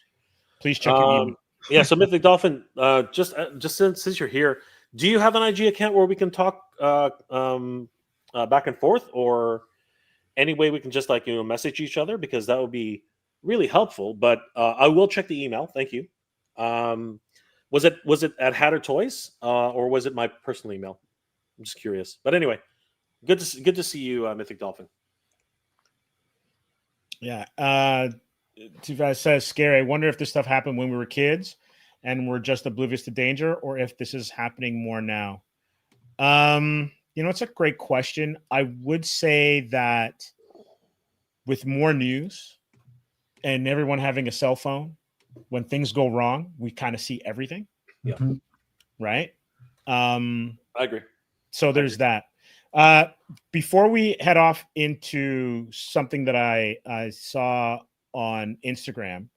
Please check your email. Yeah, so Mythic Dolphin, just since you're here, do you have an IG account where we can talk back and forth, or any way we can just message each other, because that would be really helpful. But I will check the email. Thank you. Was it at Hatter Toys or was it my personal email? I'm just curious. But anyway, good to see you, Mythic Dolphin. Yeah. Tuvaz says, scary. I wonder if this stuff happened when we were kids and we're just oblivious to danger, or if this is happening more now. It's a great question. I would say that with more news and everyone having a cell phone, when things go wrong, we kind of see everything. Yeah. Right. I agree. So there's that. Before we head off into something that I saw on Instagram,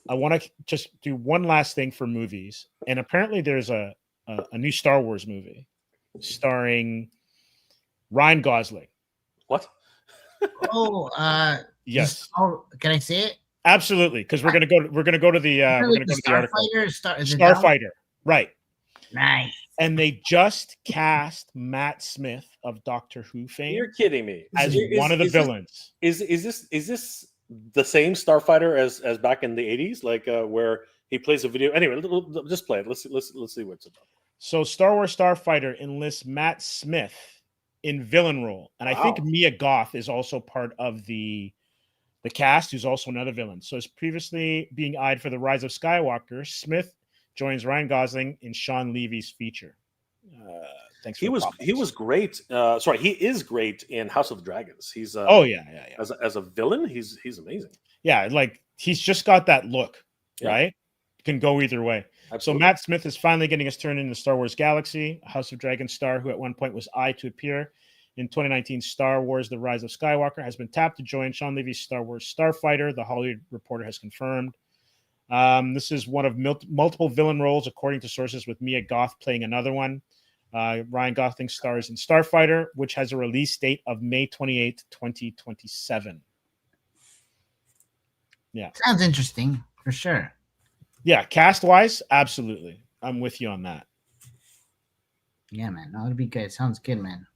I want to just do one last thing for movies. And apparently there's a new Star Wars movie starring Ryan Gosling. What? Yes. Can I say it? Absolutely, because we're gonna go to the article. Starfighter, right? Nice. And they just cast Matt Smith of Doctor Who fame. You're kidding me. As one of the villains. Is this the same Starfighter as back in the 80s, where he plays a video? Anyway, just play it. Let's see what it's about. So Star Wars Starfighter enlists Matt Smith in villain role, and I think Mia Goth is also part of the cast, who's also another villain. So as previously being eyed for The Rise of Skywalker, Smith joins Ryan Gosling in Sean Levy's feature. Thanks. He was great. He is great in House of the Dragons. He's As a villain, he's amazing. Yeah, he's just got that look, right? Can go either way. Absolutely. So Matt Smith is finally getting his turn in the Star Wars galaxy. House of Dragon star, who at one point was eyed to appear in 2019 Star Wars The Rise of Skywalker, has been tapped to join Sean Levy's Star Wars Starfighter, the Hollywood Reporter has confirmed. This is one of multiple villain roles, according to sources, with Mia Goth playing another one. Ryan Gosling stars in Starfighter, which has a release date of May 28th, 2027. Yeah. Sounds interesting, for sure. Yeah, cast-wise, absolutely. I'm with you on that. Yeah, man. No, it'll be good. Sounds good, man.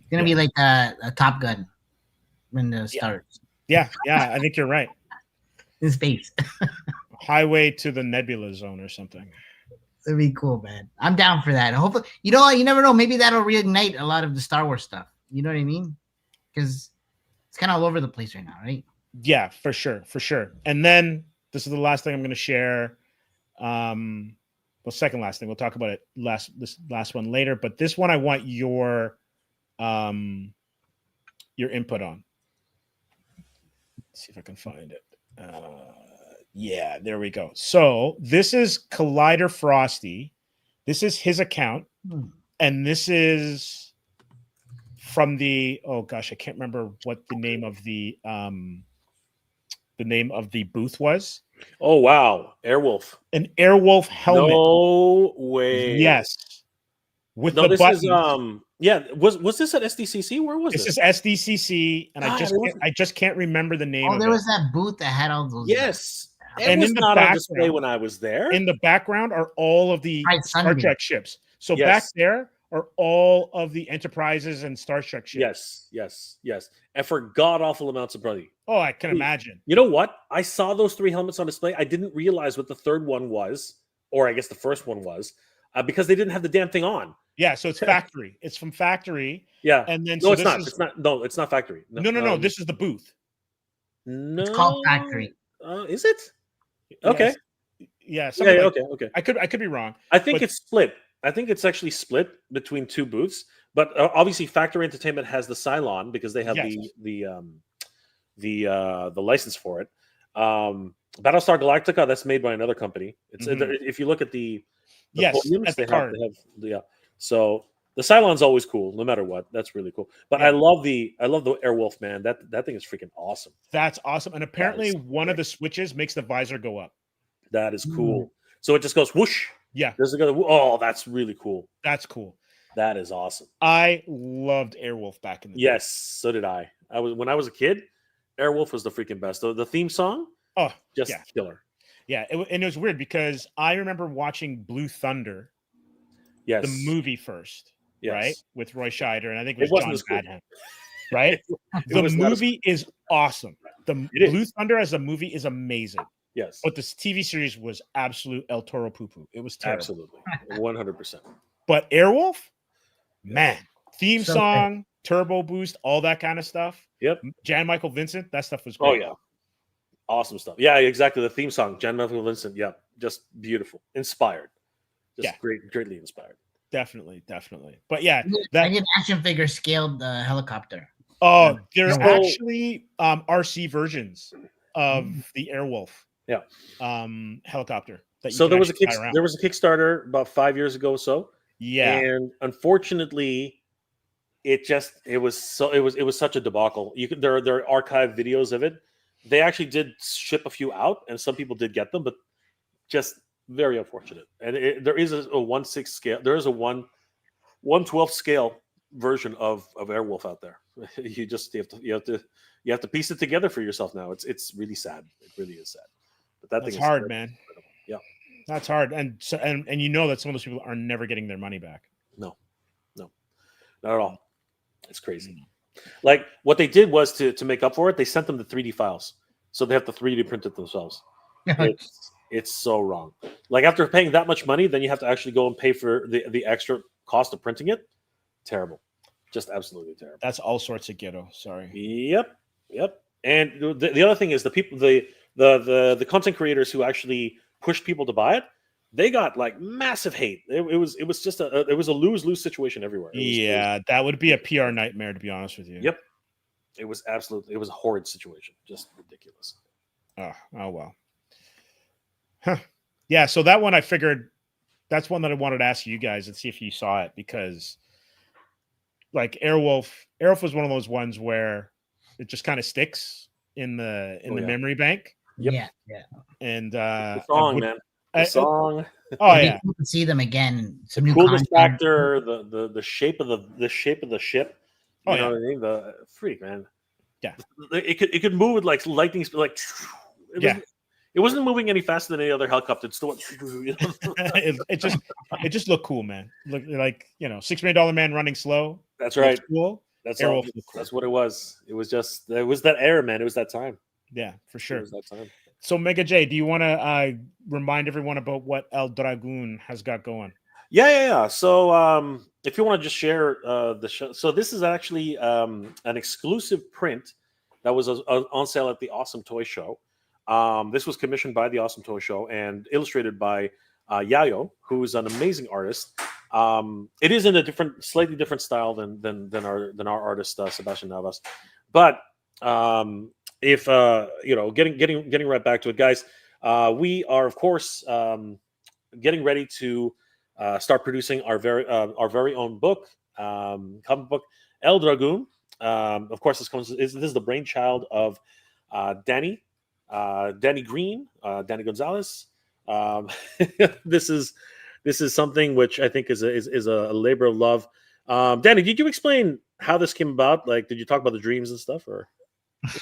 It's going to be like a Top Gun when it starts. Yeah, I think you're right. In space. Highway to the Nebula Zone or something. It'd be cool, man. I'm down for that. Hopefully, you know what? You never know. Maybe that'll reignite a lot of the Star Wars stuff. You know what I mean? Because it's kind of all over the place right now, right? Yeah, for sure. And then this is the last thing I'm going to share. Second last thing. We'll talk about it this last one later. But this one, I want your input on. Let's see if I can find it. Yeah, there we go. So this is Collider Frosty. This is his account, and this is from the I can't remember what the name of the booth was. Oh wow, Airwolf. An Airwolf helmet. No way. Yes. With the buttons. Was this at SDCC? Where was this? This is SDCC, and I just can't remember the name. There was that booth that had all those. Yes. And was in the not background, on display when I was there. In the background are all of the Star Trek ships. So back there are all of the Enterprises and Star Trek ships. Yes. And for god awful amounts of money. Oh, I can imagine. You know what? I saw those 3 helmets on display. I didn't realize what the third one was, or I guess the first one was, because they didn't have the damn thing on. Yeah, so it's factory. It's from factory. Yeah. And then it's not. It's not factory. No. This is the booth. No. It's called factory. Is it? Okay. Yes. Yeah. Okay. I could be wrong. I think it's split. I think it's actually split between 2 booths. But obviously, Factory Entertainment has the Cylon because they have the license for it. Battlestar Galactica, that's made by another company. It's if you look at the podiums, at the card. So The Cylon's always cool, no matter what. That's really cool. But Yeah. I love the Airwolf, man. That thing is freaking awesome. That's awesome. And apparently, is one of the switches makes the visor go up. That is cool. So it just goes whoosh. Yeah, Oh, that's really cool. that's cool. That is awesome. I loved Airwolf back in the day. Yes, so did I. When I was a kid, Airwolf was the freaking best. The theme song, Oh, just yeah. killer. Yeah, and it was weird because I remember watching Blue Thunder, Yes, the movie first, yes. right, with Roy Scheider, and I think It it was wasn't John as cool. Badham, right? It The was not as movie is awesome. The It is. Blue Thunder as a movie is amazing, Yes, but this TV series was absolute El Toro poo poo. It was terrible. absolutely, 100%. But Airwolf, man, theme So song, turbo boost, all that kind of stuff. Yep. Jan Michael Vincent, that stuff was great. Oh yeah, awesome stuff. Yeah, exactly. The theme song, Jan Michael Vincent. Yeah, just beautiful, inspired. Just Yeah. greatly inspired. Definitely. But yeah, I that did action figure scaled the helicopter. oh, there's Yeah. actually RC versions of the Airwolf. Yeah. Helicopter. That you So can there was actually fly around. there was a Kickstarter about 5 years ago or so. Yeah. And unfortunately, it was such a debacle. There are archived videos of it. They actually did ship a few out, and some people did get them, but just very unfortunate. And there is a 1/6 scale. There is a 1/12 scale version of Airwolf out there. You have to piece it together for yourself now. It's really sad. It really is sad. But That's thing is hard, incredible. man. Yeah. That's hard. And so and you know that some of those people are never getting their money back. No, not at all. It's crazy. Like what they did was to make up for it, they sent them the 3D files, so they have to 3D print it themselves. It's so wrong. Like after paying that much money, then you have to actually go and pay for the extra cost of printing it. Terrible, just absolutely terrible. That's all sorts of ghetto. Sorry. Yep. And the other thing is the people, the content creators who actually pushed people to buy it, they got like massive hate. It was just it was a lose-lose situation everywhere. That would be a PR nightmare, to be honest with you. Yep. It was a horrid situation. Just ridiculous. Oh well. Huh. Yeah, so that one I figured that's one that I wanted to ask you guys and see if you saw it, because like Airwolf was one of those ones where it just kind of sticks in the memory bank. Yep. Yeah. And The song, man. The song. Oh yeah. Cool to see them again. Some new Coolness content. factor, the shape of the ship. You know what I mean? The freak, man. Yeah. It could move with like lightning speed, like it wasn't moving any faster than any other helicopter. It still went, it just looked cool, man. Look like, $6 million man running slow. That's right. Cool. That's Airwolf all. looked cool. That's what it was. It was that era, man. It was that time. Yeah, for sure. It was that time. So Mega J, do you want to remind everyone about what El Dragoon has got going? Yeah. So if you want to just share the show, so this is actually an exclusive print that was on sale at the Awesome Toy Show. This was commissioned by the Awesome Toy Show and illustrated by Yayo, who is an amazing artist. It is in a slightly different style than our artist Sebastian Navas, but if getting right back to it, guys, we are of course getting ready to start producing our very own book, comic book, El Dragoon. Of course, this is the brainchild of Danny Green, Danny Gonzalez. This is something which I think is a labor of love. Danny, did you explain how this came about? Like, did you talk about the dreams and stuff, or?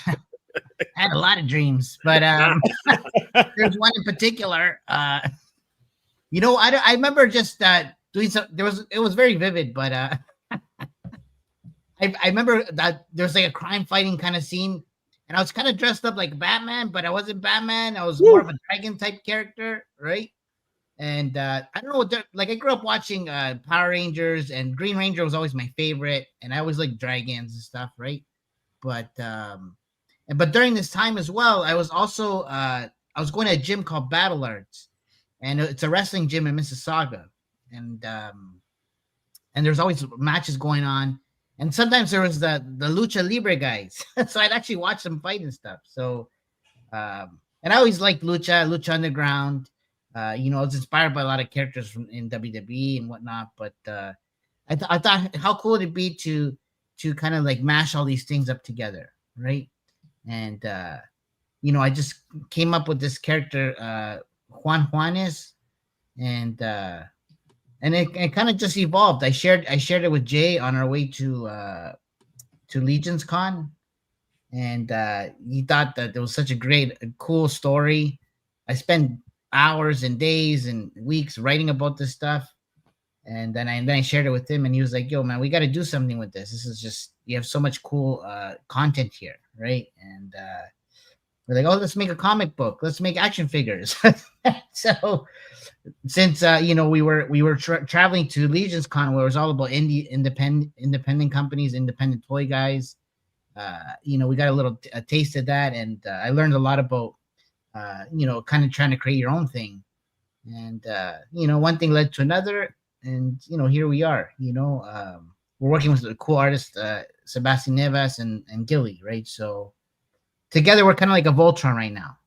I had a lot of dreams, but there's one in particular. I remember just doing some. It was very vivid, but I remember that there was like a crime fighting kind of scene, and I was kind of dressed up like Batman, but I wasn't Batman. I was more of a dragon type character, right? And I don't know what I grew up watching Power Rangers, and Green Ranger was always my favorite, and I always liked dragons and stuff, right? But during this time as well, I was also I was going to a gym called Battle Arts, and it's a wrestling gym in Mississauga, and there's always matches going on, and sometimes there was the Lucha Libre guys, so I'd actually watch them fight and stuff. So, and I always liked Lucha Underground. I was inspired by a lot of characters in WWE and whatnot, but I I thought how cool would it be to kind of like mash all these things up together, right? And I just came up with this character, Juan Juanes, and it kind of just evolved. I shared it with Jay on our way to Legion's Con, and he thought that there was such a cool story. I spent hours and days and weeks writing about this stuff, and then I shared it with him, and he was like, "Yo, man, we got to do something with this. This is just you have so much cool content here, right?" And we're like, "Oh, let's make a comic book. Let's make action figures." So since we were traveling to Legion's Con, where it was all about independent companies, independent toy guys. We got a little a taste of that, and I learned a lot about kind of trying to create your own thing. And one thing led to another, and here we are. We're working with a cool artist, Sebastian Nevas and Gilly, right? So together we're kind of like a Voltron right now.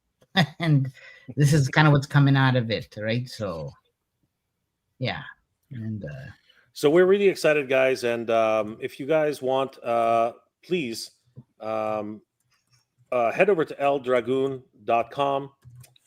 And this is kind of what's coming out of it, right? So yeah. And so we're really excited, guys, and if you guys want, please head over to eldragoon.com,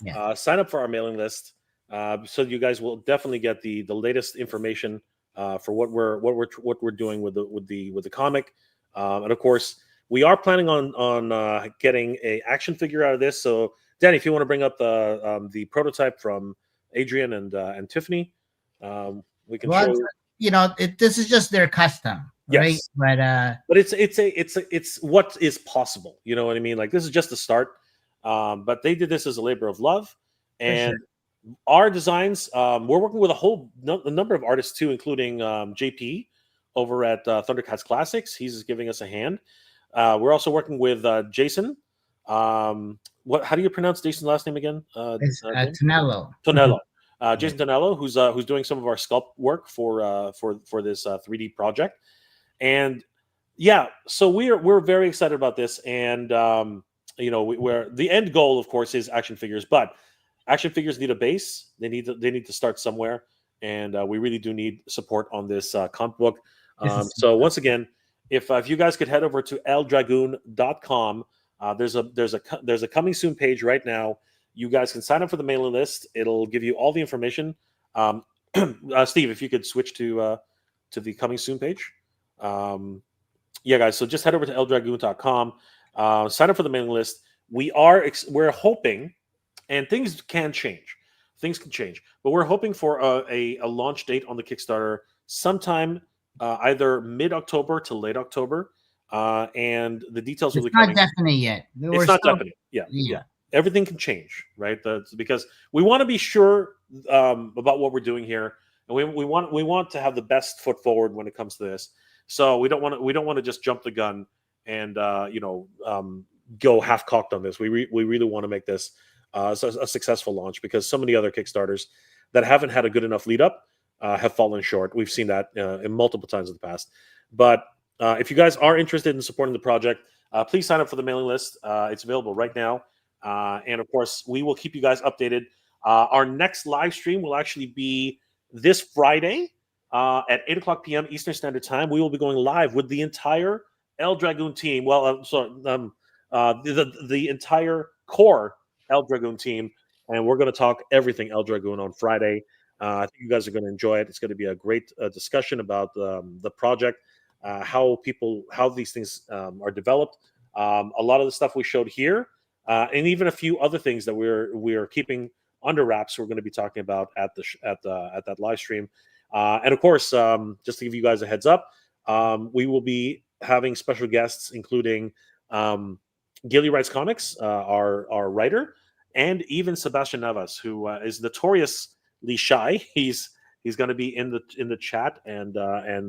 Yeah. sign up for our mailing list, so you guys will definitely get the latest information for what we're doing with the comic, and of course we are planning on getting a action figure out of this. So Danny, if you want to bring up the prototype from Adrian and Tiffany, we can show. This is just their custom, right? Yes. But it's what is possible. You know what I mean? Like, this is just the start. But they did this as a labor of love, and our designs. We're working with a number of artists too, including JP over at Thundercats Classics. He's giving us a hand. We're also working with Jason. How do you pronounce Jason's last name again? Tonello. Tonello. Jason Tonello, who's doing some of our sculpt work for this 3D project, and so we're very excited about this, and we're the end goal, of course, is action figures, but action figures need a base. They need to start somewhere, and we really do need support on this comic book. So once again, if you guys could head over to eldragoon.com, there's a coming soon page right now. You guys can sign up for the mailing list. It'll give you all the information. Steve, if you could switch to the coming soon page. Guys, so just head over to eldragoon.com, sign up for the mailing list. We're hoping, and things can change. Things can change, but we're hoping for a launch date on the Kickstarter sometime either mid-October to late October, and the details will be coming. It's not definite yet. It's not definite. Yeah. Everything can change, right? Because we want to be sure about what we're doing here, and we want to have the best foot forward when it comes to this. So we don't want to just jump the gun and go half cocked on this. We really want to make this a successful launch, because so many other Kickstarters that haven't had a good enough lead up have fallen short. We've seen that in multiple times in the past. But if you guys are interested in supporting the project, please sign up for the mailing list. It's available right now. And of course, we will keep you guys updated. Our next live stream will actually be this Friday at 8:00 p.m. Eastern Standard Time. We will be going live with the entire El Dragoon team. Well, the entire core El Dragoon team, and we're going to talk everything El Dragoon on Friday. I think you guys are going to enjoy it. It's going to be a great discussion about the project, how these things are developed. A lot of the stuff we showed here. And even a few other things that we're keeping under wraps. We're going to be talking about at that live stream, and of course, just to give you guys a heads up, we will be having special guests, including Gilly Writes Comics, our writer, and even Sebastian Navas, who is notoriously shy. He's going to be in the chat and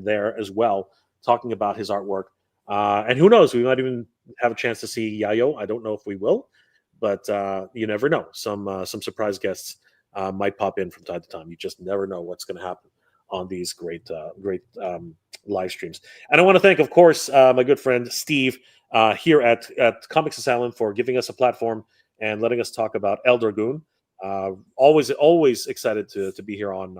there as well, talking about his artwork. And who knows, we might even have a chance to see Yayo. I don't know if we will, but you never know. Some surprise guests might pop in from time to time. You just never know what's going to happen on these great live streams. And I want to thank, of course, my good friend Steve here at Comics Asylum for giving us a platform and letting us talk about El Dragoon. Always excited to be here on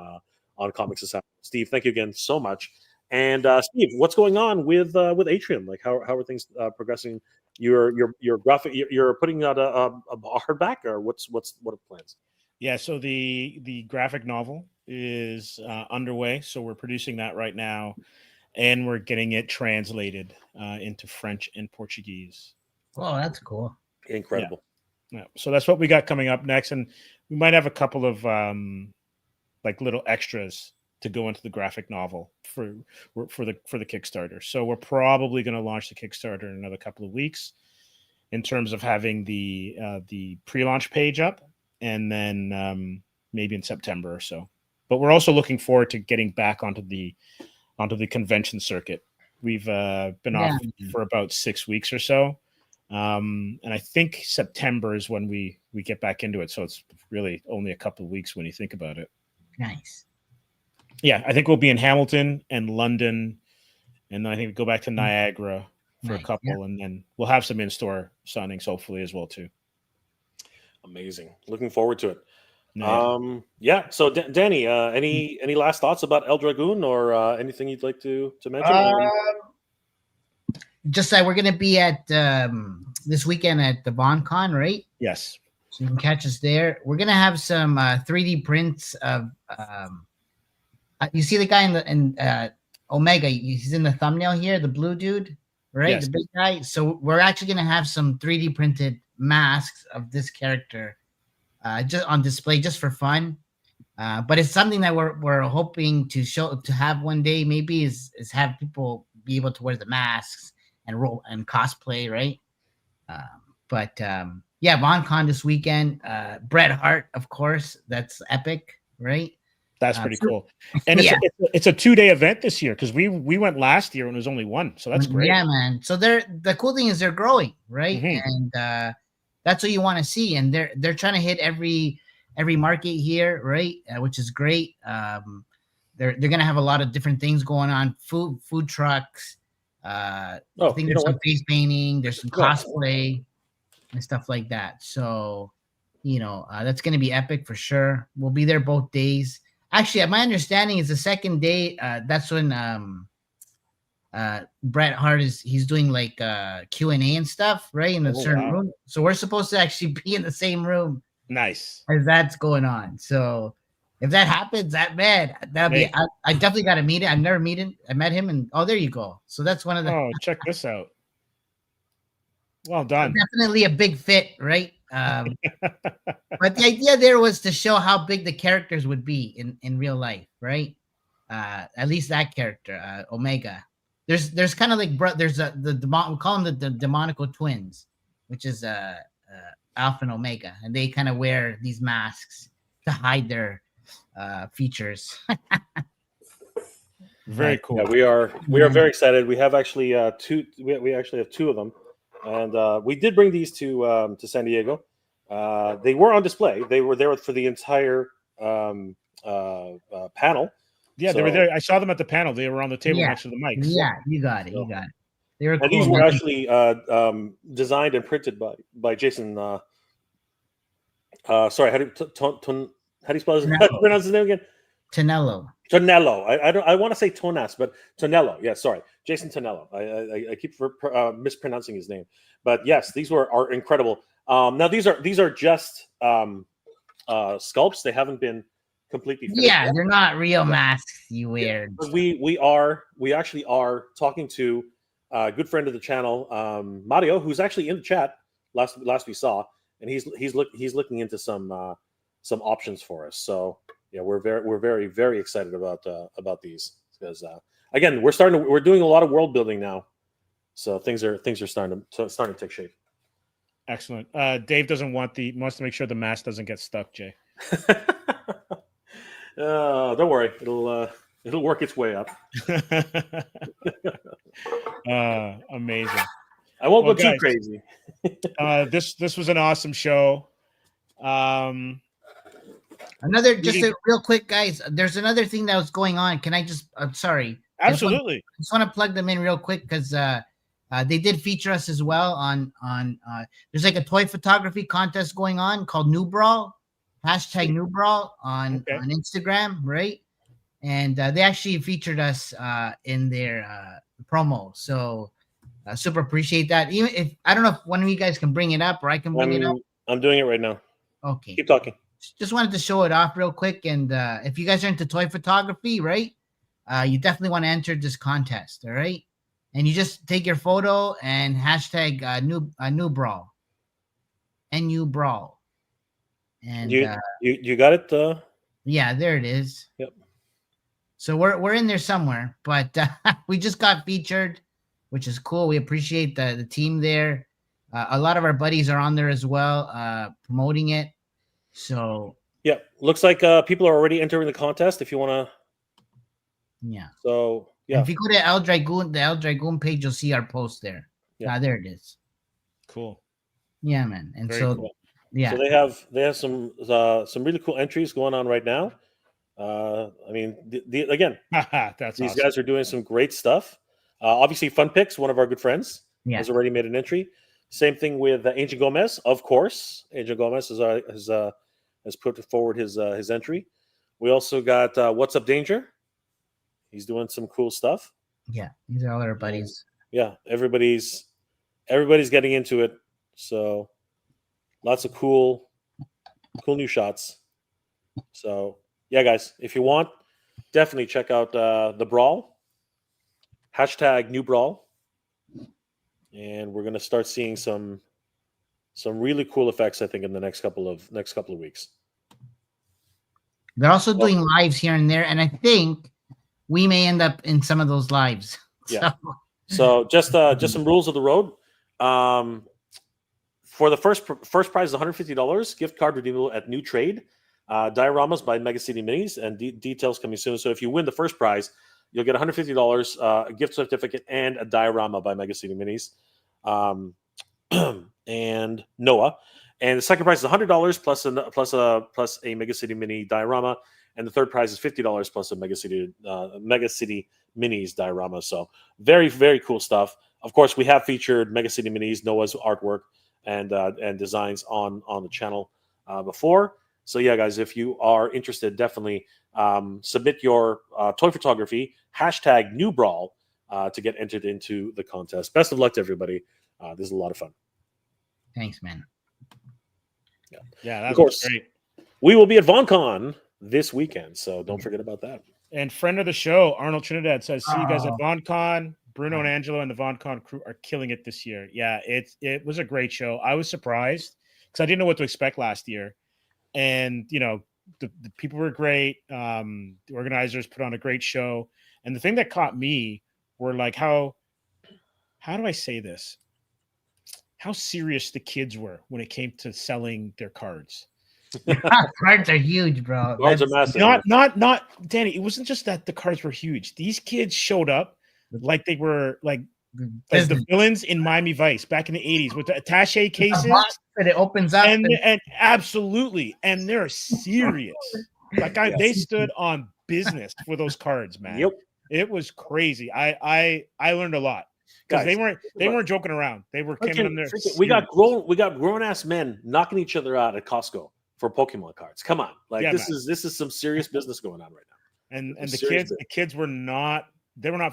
Comics Asylum. Steve, thank you again so much. And Steve, what's going on with Atrium? Like, how are things progressing? Your graphic, you're putting out a hardback, or what are the plans? Yeah, so the graphic novel is underway. So we're producing that right now, and we're getting it translated into French and Portuguese. Oh, that's cool. Incredible. Yeah, so that's what we got coming up next, and we might have a couple of like little extras to go into the graphic novel for the Kickstarter. So we're probably going to launch the Kickstarter in another couple of weeks, in terms of having the pre-launch page up, and then maybe in September or so. But we're also looking forward to getting back onto the convention circuit. We've been off for about 6 weeks or so. And I think September is when we get back into it. So it's really only a couple of weeks when you think about it. Nice. Yeah, I think we'll be in Hamilton and London, and then I think we go back to Niagara for a couple, and then we'll have some in-store signings hopefully as well too. Amazing. Looking forward to it. Nice. Yeah. So Danny, any last thoughts about El Dragoon, or anything you'd like to mention? Just that we're going to be at this weekend at the VonCon, right? Yes. So you can catch us there. We're going to have some 3D prints of. You see the guy in Omega. He's in the thumbnail here, the blue dude, right? Yes. The big guy. So we're actually going to have some 3D printed masks of this character just on display, just for fun. But it's something that we're hoping to have one day. Maybe is have people be able to wear the masks and roll and cosplay, right? Yeah, VonCon this weekend. Bret Hart, of course. That's epic, right? That's pretty cool. And it's a 2-day event this year, because we went last year and it was only one. So that's great. Yeah, man. So the cool thing is they're growing, right? Mm-hmm. And that's what you want to see. And they're trying to hit every market here, right? Which is great. They're gonna have a lot of different things going on. Food trucks. I think there's some face painting. There's some cosplay and stuff like that. So, that's gonna be epic for sure. We'll be there both days. Actually, my understanding is the second day. That's when Bret Hart he's doing like Q&A and stuff, right, in a certain room. So we're supposed to actually be in the same room. Nice. As that's going on. So if that happens, that'll be. I definitely got to meet it. I've never met him. I met him, and there you go. So that's one of the. Oh, check this out. Well done. Definitely a big fit, right? But the idea there was to show how big the characters would be in real life, right? At least that character, Omega. There's kind of like there's we call them the demonical twins, which is Alpha and Omega, and they kind of wear these masks to hide their features. Very cool. Yeah, we are very excited. We have actually two. We actually have two of them, and we did bring these to San Diego. They were on display. They were there for the entire panel. Yeah, they were there. I saw them at the panel. They were on the table next to the mics. Yeah, you got it. They were cool. These were actually designed and printed by Jason. Sorry, how do you spell his name? Pronounce his name again? Tonello. I want to say Tonas, but Tonello. Yeah, sorry, Jason Tonello. I keep mispronouncing his name, but yes, these are incredible. Now these are just sculpts. They haven't been completely finished yet. They're not real masks you wear. We actually are talking to a good friend of the channel, Mario, who's actually in the chat last we saw, and he's looking into some options for us. So yeah, we're very very excited about these, because again, we're doing a lot of world building now, so things are starting to take shape. Excellent. Dave wants to make sure the mask doesn't get stuck, Jay. Don't worry, it'll work its way up. Amazing. I won't go too crazy. This was an awesome show. Real quick, guys. There's another thing that was going on. Can I just? I'm sorry. Absolutely. I just want to plug them in real quick, because they did feature us as well on. There's like a toy photography contest going on called New Brawl, #New Brawl on Instagram, right? and they actually featured us in their promo. So super appreciate that. Even if I don't know if one of you guys can bring it up or I can bring it up. I'm doing it right now. Okay. Keep talking. Just wanted to show it off real quick. And if you guys are into toy photography, right, you definitely want to enter this contest. All right. And you just take your photo and hashtag new brawl. NU brawl. And you got it. Yeah, there it is. Yep. So we're in there somewhere, but we just got featured, which is cool. We appreciate the team there. A lot of our buddies are on there as well, promoting it. So yeah, looks like people are already entering the contest. If you want to, yeah. So yeah, and if you go to the El Dragoon page, you'll see our post there. Yeah, there it is. Cool. Yeah, man. And Very so cool. yeah, so they have some really cool entries going on right now. I mean, again, That's these awesome. guys are doing some great stuff. Obviously, Fun Picks, one of our good friends, Yeah. has already made an entry. Same thing with Angel Gomez, of course. Angel Gomez has put forward his entry. We also got What's Up Danger. He's doing some cool stuff. Yeah, these are all our buddies. Yeah, everybody's getting into it. So lots of cool new shots. So yeah, guys, if you want, definitely check out the Brawl. Hashtag New Brawl. And we're gonna start seeing some really cool effects, I think, in the next couple of weeks. They're also doing lives here and there, and I think we may end up in some of those lives. Yeah. So just some rules of the road. For the first prize is $150 gift card redeemable at New Trade. Dioramas by Mega City Minis, and details coming soon. So if you win the first prize, you'll get $150, a gift certificate, and a diorama by Mega City Minis, and Noah. And the second prize is $100 plus a Mega City Mini diorama, and the third prize is $50 plus a Mega City Minis diorama. So very, very cool stuff. Of course, we have featured Mega City Minis, Noah's artwork, and designs on the channel before. So yeah, guys, if you are interested, definitely submit your toy photography, hashtag New Brawl, to get entered into the contest. Best of luck to everybody. This is a lot of fun. Thanks, man. Yeah, that's of course, great. We will be at VonCon this weekend, so don't forget about that. And friend of the show, Arnold Trinidad, says, see you guys at VonCon. Bruno and Angelo and the VonCon crew are killing it this year. Yeah, it was a great show. I was surprised because I didn't know what to expect last year. And, you know, the people were great. The organizers put on a great show. And the thing that caught me were like how do I say this? How serious the kids were when it came to selling their cards. Cards are huge, bro. Cards are massive. Not Danny. It wasn't just that the cards were huge. These kids showed up like they were like as the villains in Miami Vice back in the 80s with the attaché cases. And it opens up. And absolutely. And they're serious. Like they stood on business for those cards, man. Yep. It was crazy. I learned a lot. Because they weren't joking around. They were coming in there. We got grown ass men knocking each other out at Costco for Pokemon cards. Come on. Like this is some serious business going on right now. And the kids were not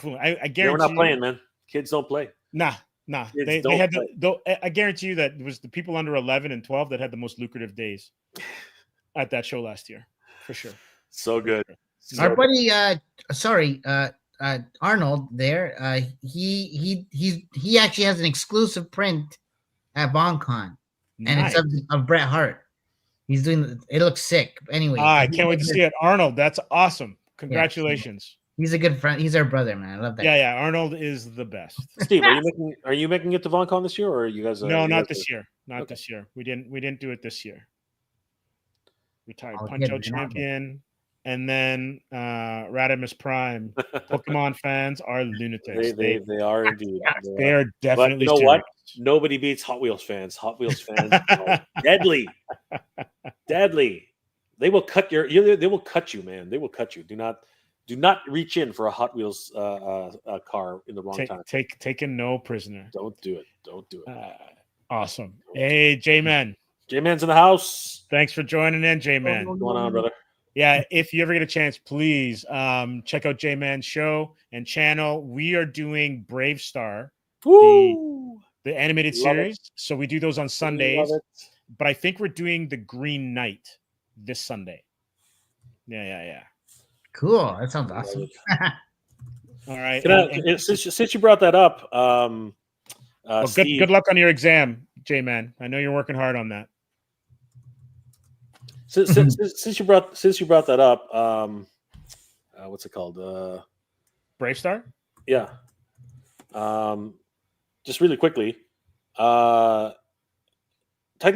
fooling. I guarantee they were not playing, man. Kids don't play. Nah. They had I guarantee you that it was the people under 11 and 12 that had the most lucrative days at that show last year. For sure. So good. Our buddy Arnold there, he actually has an exclusive print at VonCon, and it's of Bret Hart. He's doing it. Looks sick. Anyway, I can't wait to see it. Arnold, that's awesome. Congratulations. Yeah, he's a good friend. He's our brother, man. I love that. Yeah. Arnold is the best. Steve, are you making it to VonCon this year, or are you guys? No, not this year. Not this year. We didn't do it this year. Retired Punch-Out champion. And then Radimus Prime. Pokemon fans are lunatics. They are indeed. They are definitely. But you know what? Nobody beats Hot Wheels fans. Hot Wheels fans are deadly. Deadly. They will cut they will cut you, man. They will cut you. Do not reach in for a Hot Wheels car in the wrong time. Taken no prisoner. Don't do it. Awesome. Hey, J-Man. J-Man's in the house. Thanks for joining in, J-Man. What's going on, brother? Yeah, if you ever get a chance, please check out J-Man's show and channel. We are doing Brave Star, Woo! the animated Love it. series. So we do those on Sundays. Love it. But I think we're doing the Green Knight this Sunday. Yeah. Cool. That sounds Love awesome. it. All right. Since you brought that up, Well, Steve, good luck on your exam, J-Man. I know you're working hard on that. since you brought that up, what's it called? Brave Star? Yeah. Just really quickly, Titan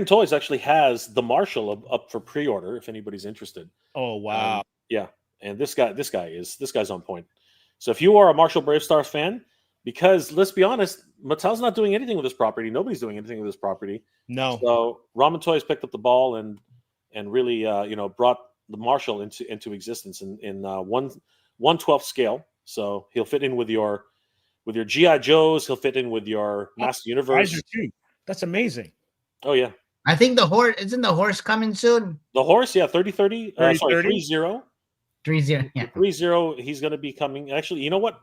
Toys actually has the Marshall up for pre-order if anybody's interested. Oh wow. Yeah, and this guy's on point. So if you are a Marshall Brave Stars fan, because let's be honest, Mattel's not doing anything with this property. Nobody's doing anything with this property. No. So Ramen Toys picked up the ball and really brought the Marshall into existence in 1/12 scale. So he'll fit in with your GI Joes. He'll fit in with your Master Universe. Kaiser too. That's amazing. Oh yeah, I think the horse isn't the horse coming soon. the horse. Yeah, 30-30. 30-30. Sorry, 3-0. 3-0. Yeah. 3-0. He's going to be coming. Actually, you know what?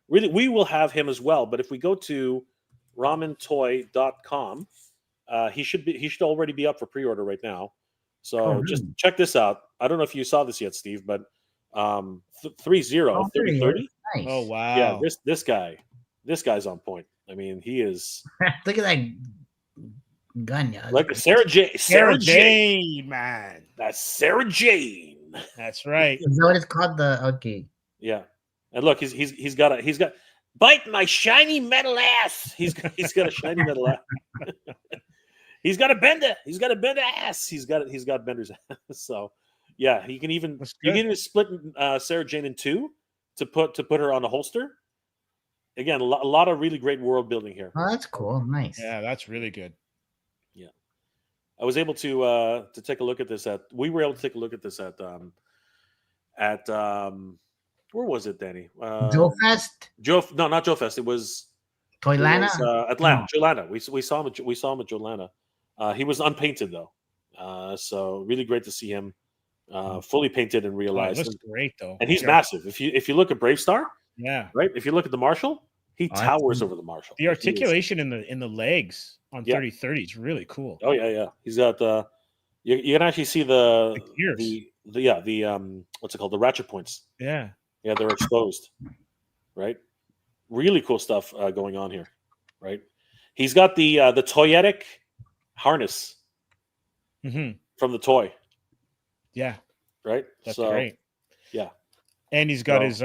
We will have him as well. But if we go to ramentoy.com, he should already be up for pre-order right now. So just check this out. I don't know if you saw this yet, Steve, but 3-0, 30-30. Nice. Oh wow. Yeah, this guy's on point. I mean, he is Look at that gun, yeah. like a Sarah Jane, man. That's Sarah Jane. That's right. Is that what it's called? Okay. Yeah, and look, he's got bite my shiny metal ass. He's got a shiny metal ass. He's got a bender. He's got a bender ass. He's got bender's ass. So yeah, you can even split Sarah Jane in two to put her on a holster. Again, a lot of really great world building here. Oh, that's cool. Nice. Yeah, that's really good. Yeah, I was able to take a look at this we were able to take a look at this at where was it, Danny? Joe Fest? No, not Joe Fest. It was Toylana? It was, Atlanta. Jolana. We saw him at Jolana. He was unpainted though. So really great to see him fully painted and realized. Oh, it looks great though. And he's massive. If you look at Brave Star, yeah, right. If you look at the Marshall, he towers over the Marshall. The articulation in the legs on 30-30 is really cool. Oh yeah. He's got you can actually see the what's it called? The ratchet points. Yeah, they're exposed. Right. Really cool stuff going on here. Right. He's got the toyetic harness from the toy. Yeah. Right. That's great. Yeah. And he's got his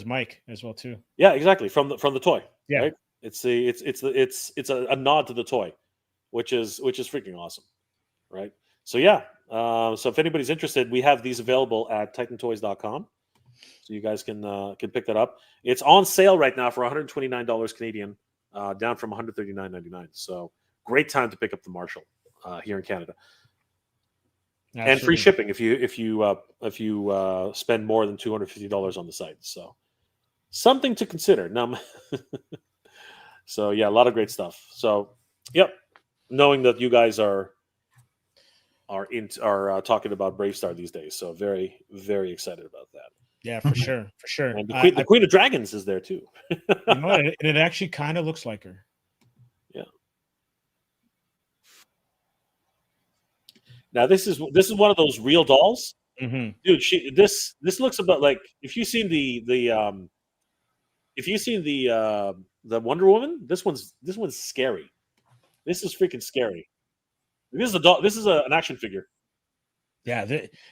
mic as well too. Yeah, exactly. From the toy. Yeah. Right? It's a nod to the toy, which is freaking awesome. Right. So yeah. So if anybody's interested, we have these available at titantoys.com. So you guys can pick that up. It's on sale right now for $129 Canadian, down from $139.99. So great time to pick up the Marshall here in Canada. Absolutely. And free shipping if you spend more than $250 on the site. So something to consider. Now, so yeah, a lot of great stuff. So yep, knowing that you guys are talking about Brave Star these days, so very, very excited about that. Yeah, for sure. And the Queen of Dragons is there too. You know what? It actually kind of looks like her. Yeah. Now this is one of those real dolls, dude. This looks about like if you've seen the Wonder Woman, this one's scary. This is freaking scary. This is a doll. This is an action figure. Yeah,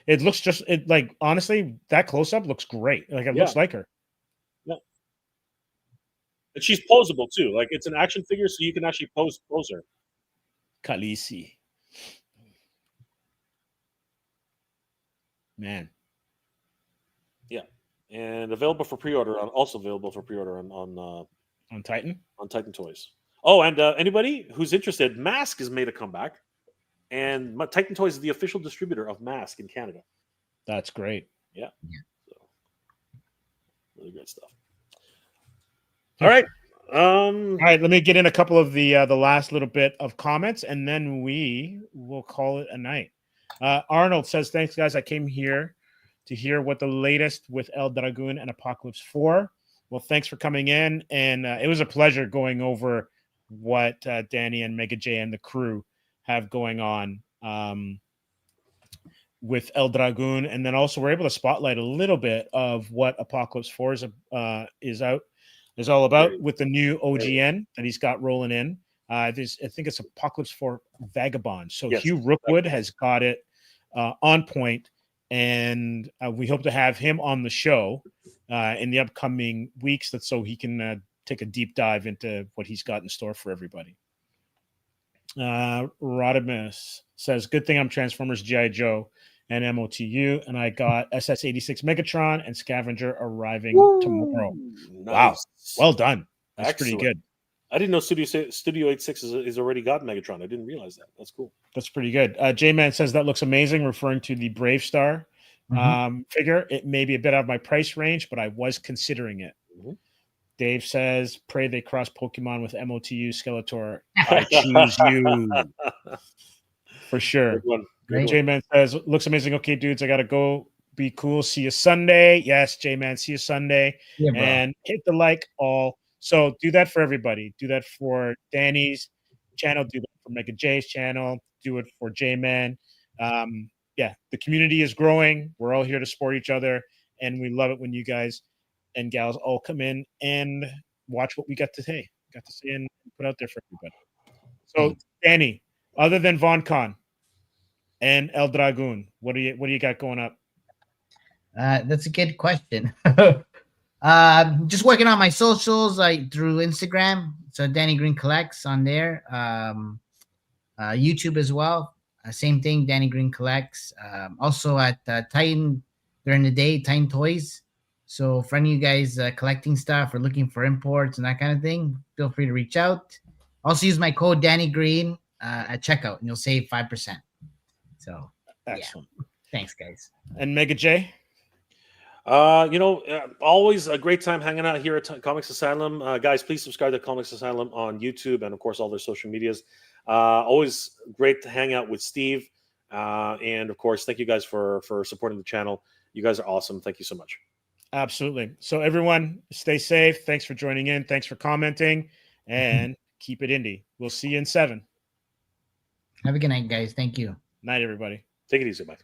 it looks like honestly that close up looks great. Like it looks like her. Yeah, and she's posable too. Like it's an action figure, so you can actually pose her. Khaleesi. Man. Yeah, and available for pre-order. Also available for pre-order on Titan. On Titan Toys. Oh, and anybody who's interested, Mask has made a comeback. And Titan Toys is the official distributor of Mask in Canada. That's great. Yeah. So, really great stuff. All right. All right. Let me get in a couple of the last little bit of comments, and then we will call it a night. Arnold says, thanks, guys. I came here to hear what the latest with El Dragoon and Apocalypse 4. Well, thanks for coming in. And it was a pleasure going over what Danny and Mega J and the crew have going on with El Dragoon. And then also we're able to spotlight a little bit of what Apocalypse 4 is all about with the new OGN that he's got rolling in. I think it's Apocalypse 4 Vagabond. So yes, Hugh Rookwood has got it on point, and we hope to have him on the show in the upcoming weeks, so he can take a deep dive into what he's got in store for everybody. Rodimus says, good thing I'm Transformers G.I. Joe and MOTU, and I got SS86 Megatron and Scavenger arriving tomorrow. Nice. Wow. Well done. That's Excellent. Pretty good. I didn't know Studio 86 is already got Megatron. I didn't realize that. That's cool. That's pretty good. J-Man says that looks amazing, referring to the Brave Star figure. It may be a bit out of my price range, but I was considering it. Dave says, pray they cross Pokemon with MOTU Skeletor. I choose you. For sure. J-Man says, looks amazing. Okay, dudes, I got to go. Be cool. See you Sunday. Yes, J-Man, see you Sunday. Yeah, and hit the like all. So do that for everybody. Do that for Danny's channel. Do that for Mega J's channel. Do it for J-Man. Yeah, the community is growing. We're all here to support each other. And we love it when you guys and gals all come in and watch what we got to say and put out there for everybody. So, Danny, other than VonCon and El Dragoon, what do you got going up? That's a good question. Just working on my socials, through Instagram. So Danny Green Collects on there. YouTube as well. Same thing, Danny Green Collects. Also at Titan during the day, Titan Toys. So for any of you guys collecting stuff or looking for imports and that kind of thing, feel free to reach out. Also use my code Danny Green at checkout, and you'll save 5%. So excellent. Yeah. Thanks, guys. And Mega J. Always a great time hanging out here at Comics Asylum. Guys, please subscribe to Comics Asylum on YouTube and, of course, all their social medias. Always great to hang out with Steve. And, of course, thank you guys for supporting the channel. You guys are awesome. Thank you so much. Absolutely. So, everyone, stay safe. Thanks for joining in. Thanks for commenting. And keep it indie. We'll see you in 7. Have a good night, guys. Thank you. Night, everybody. Take it easy. Bye.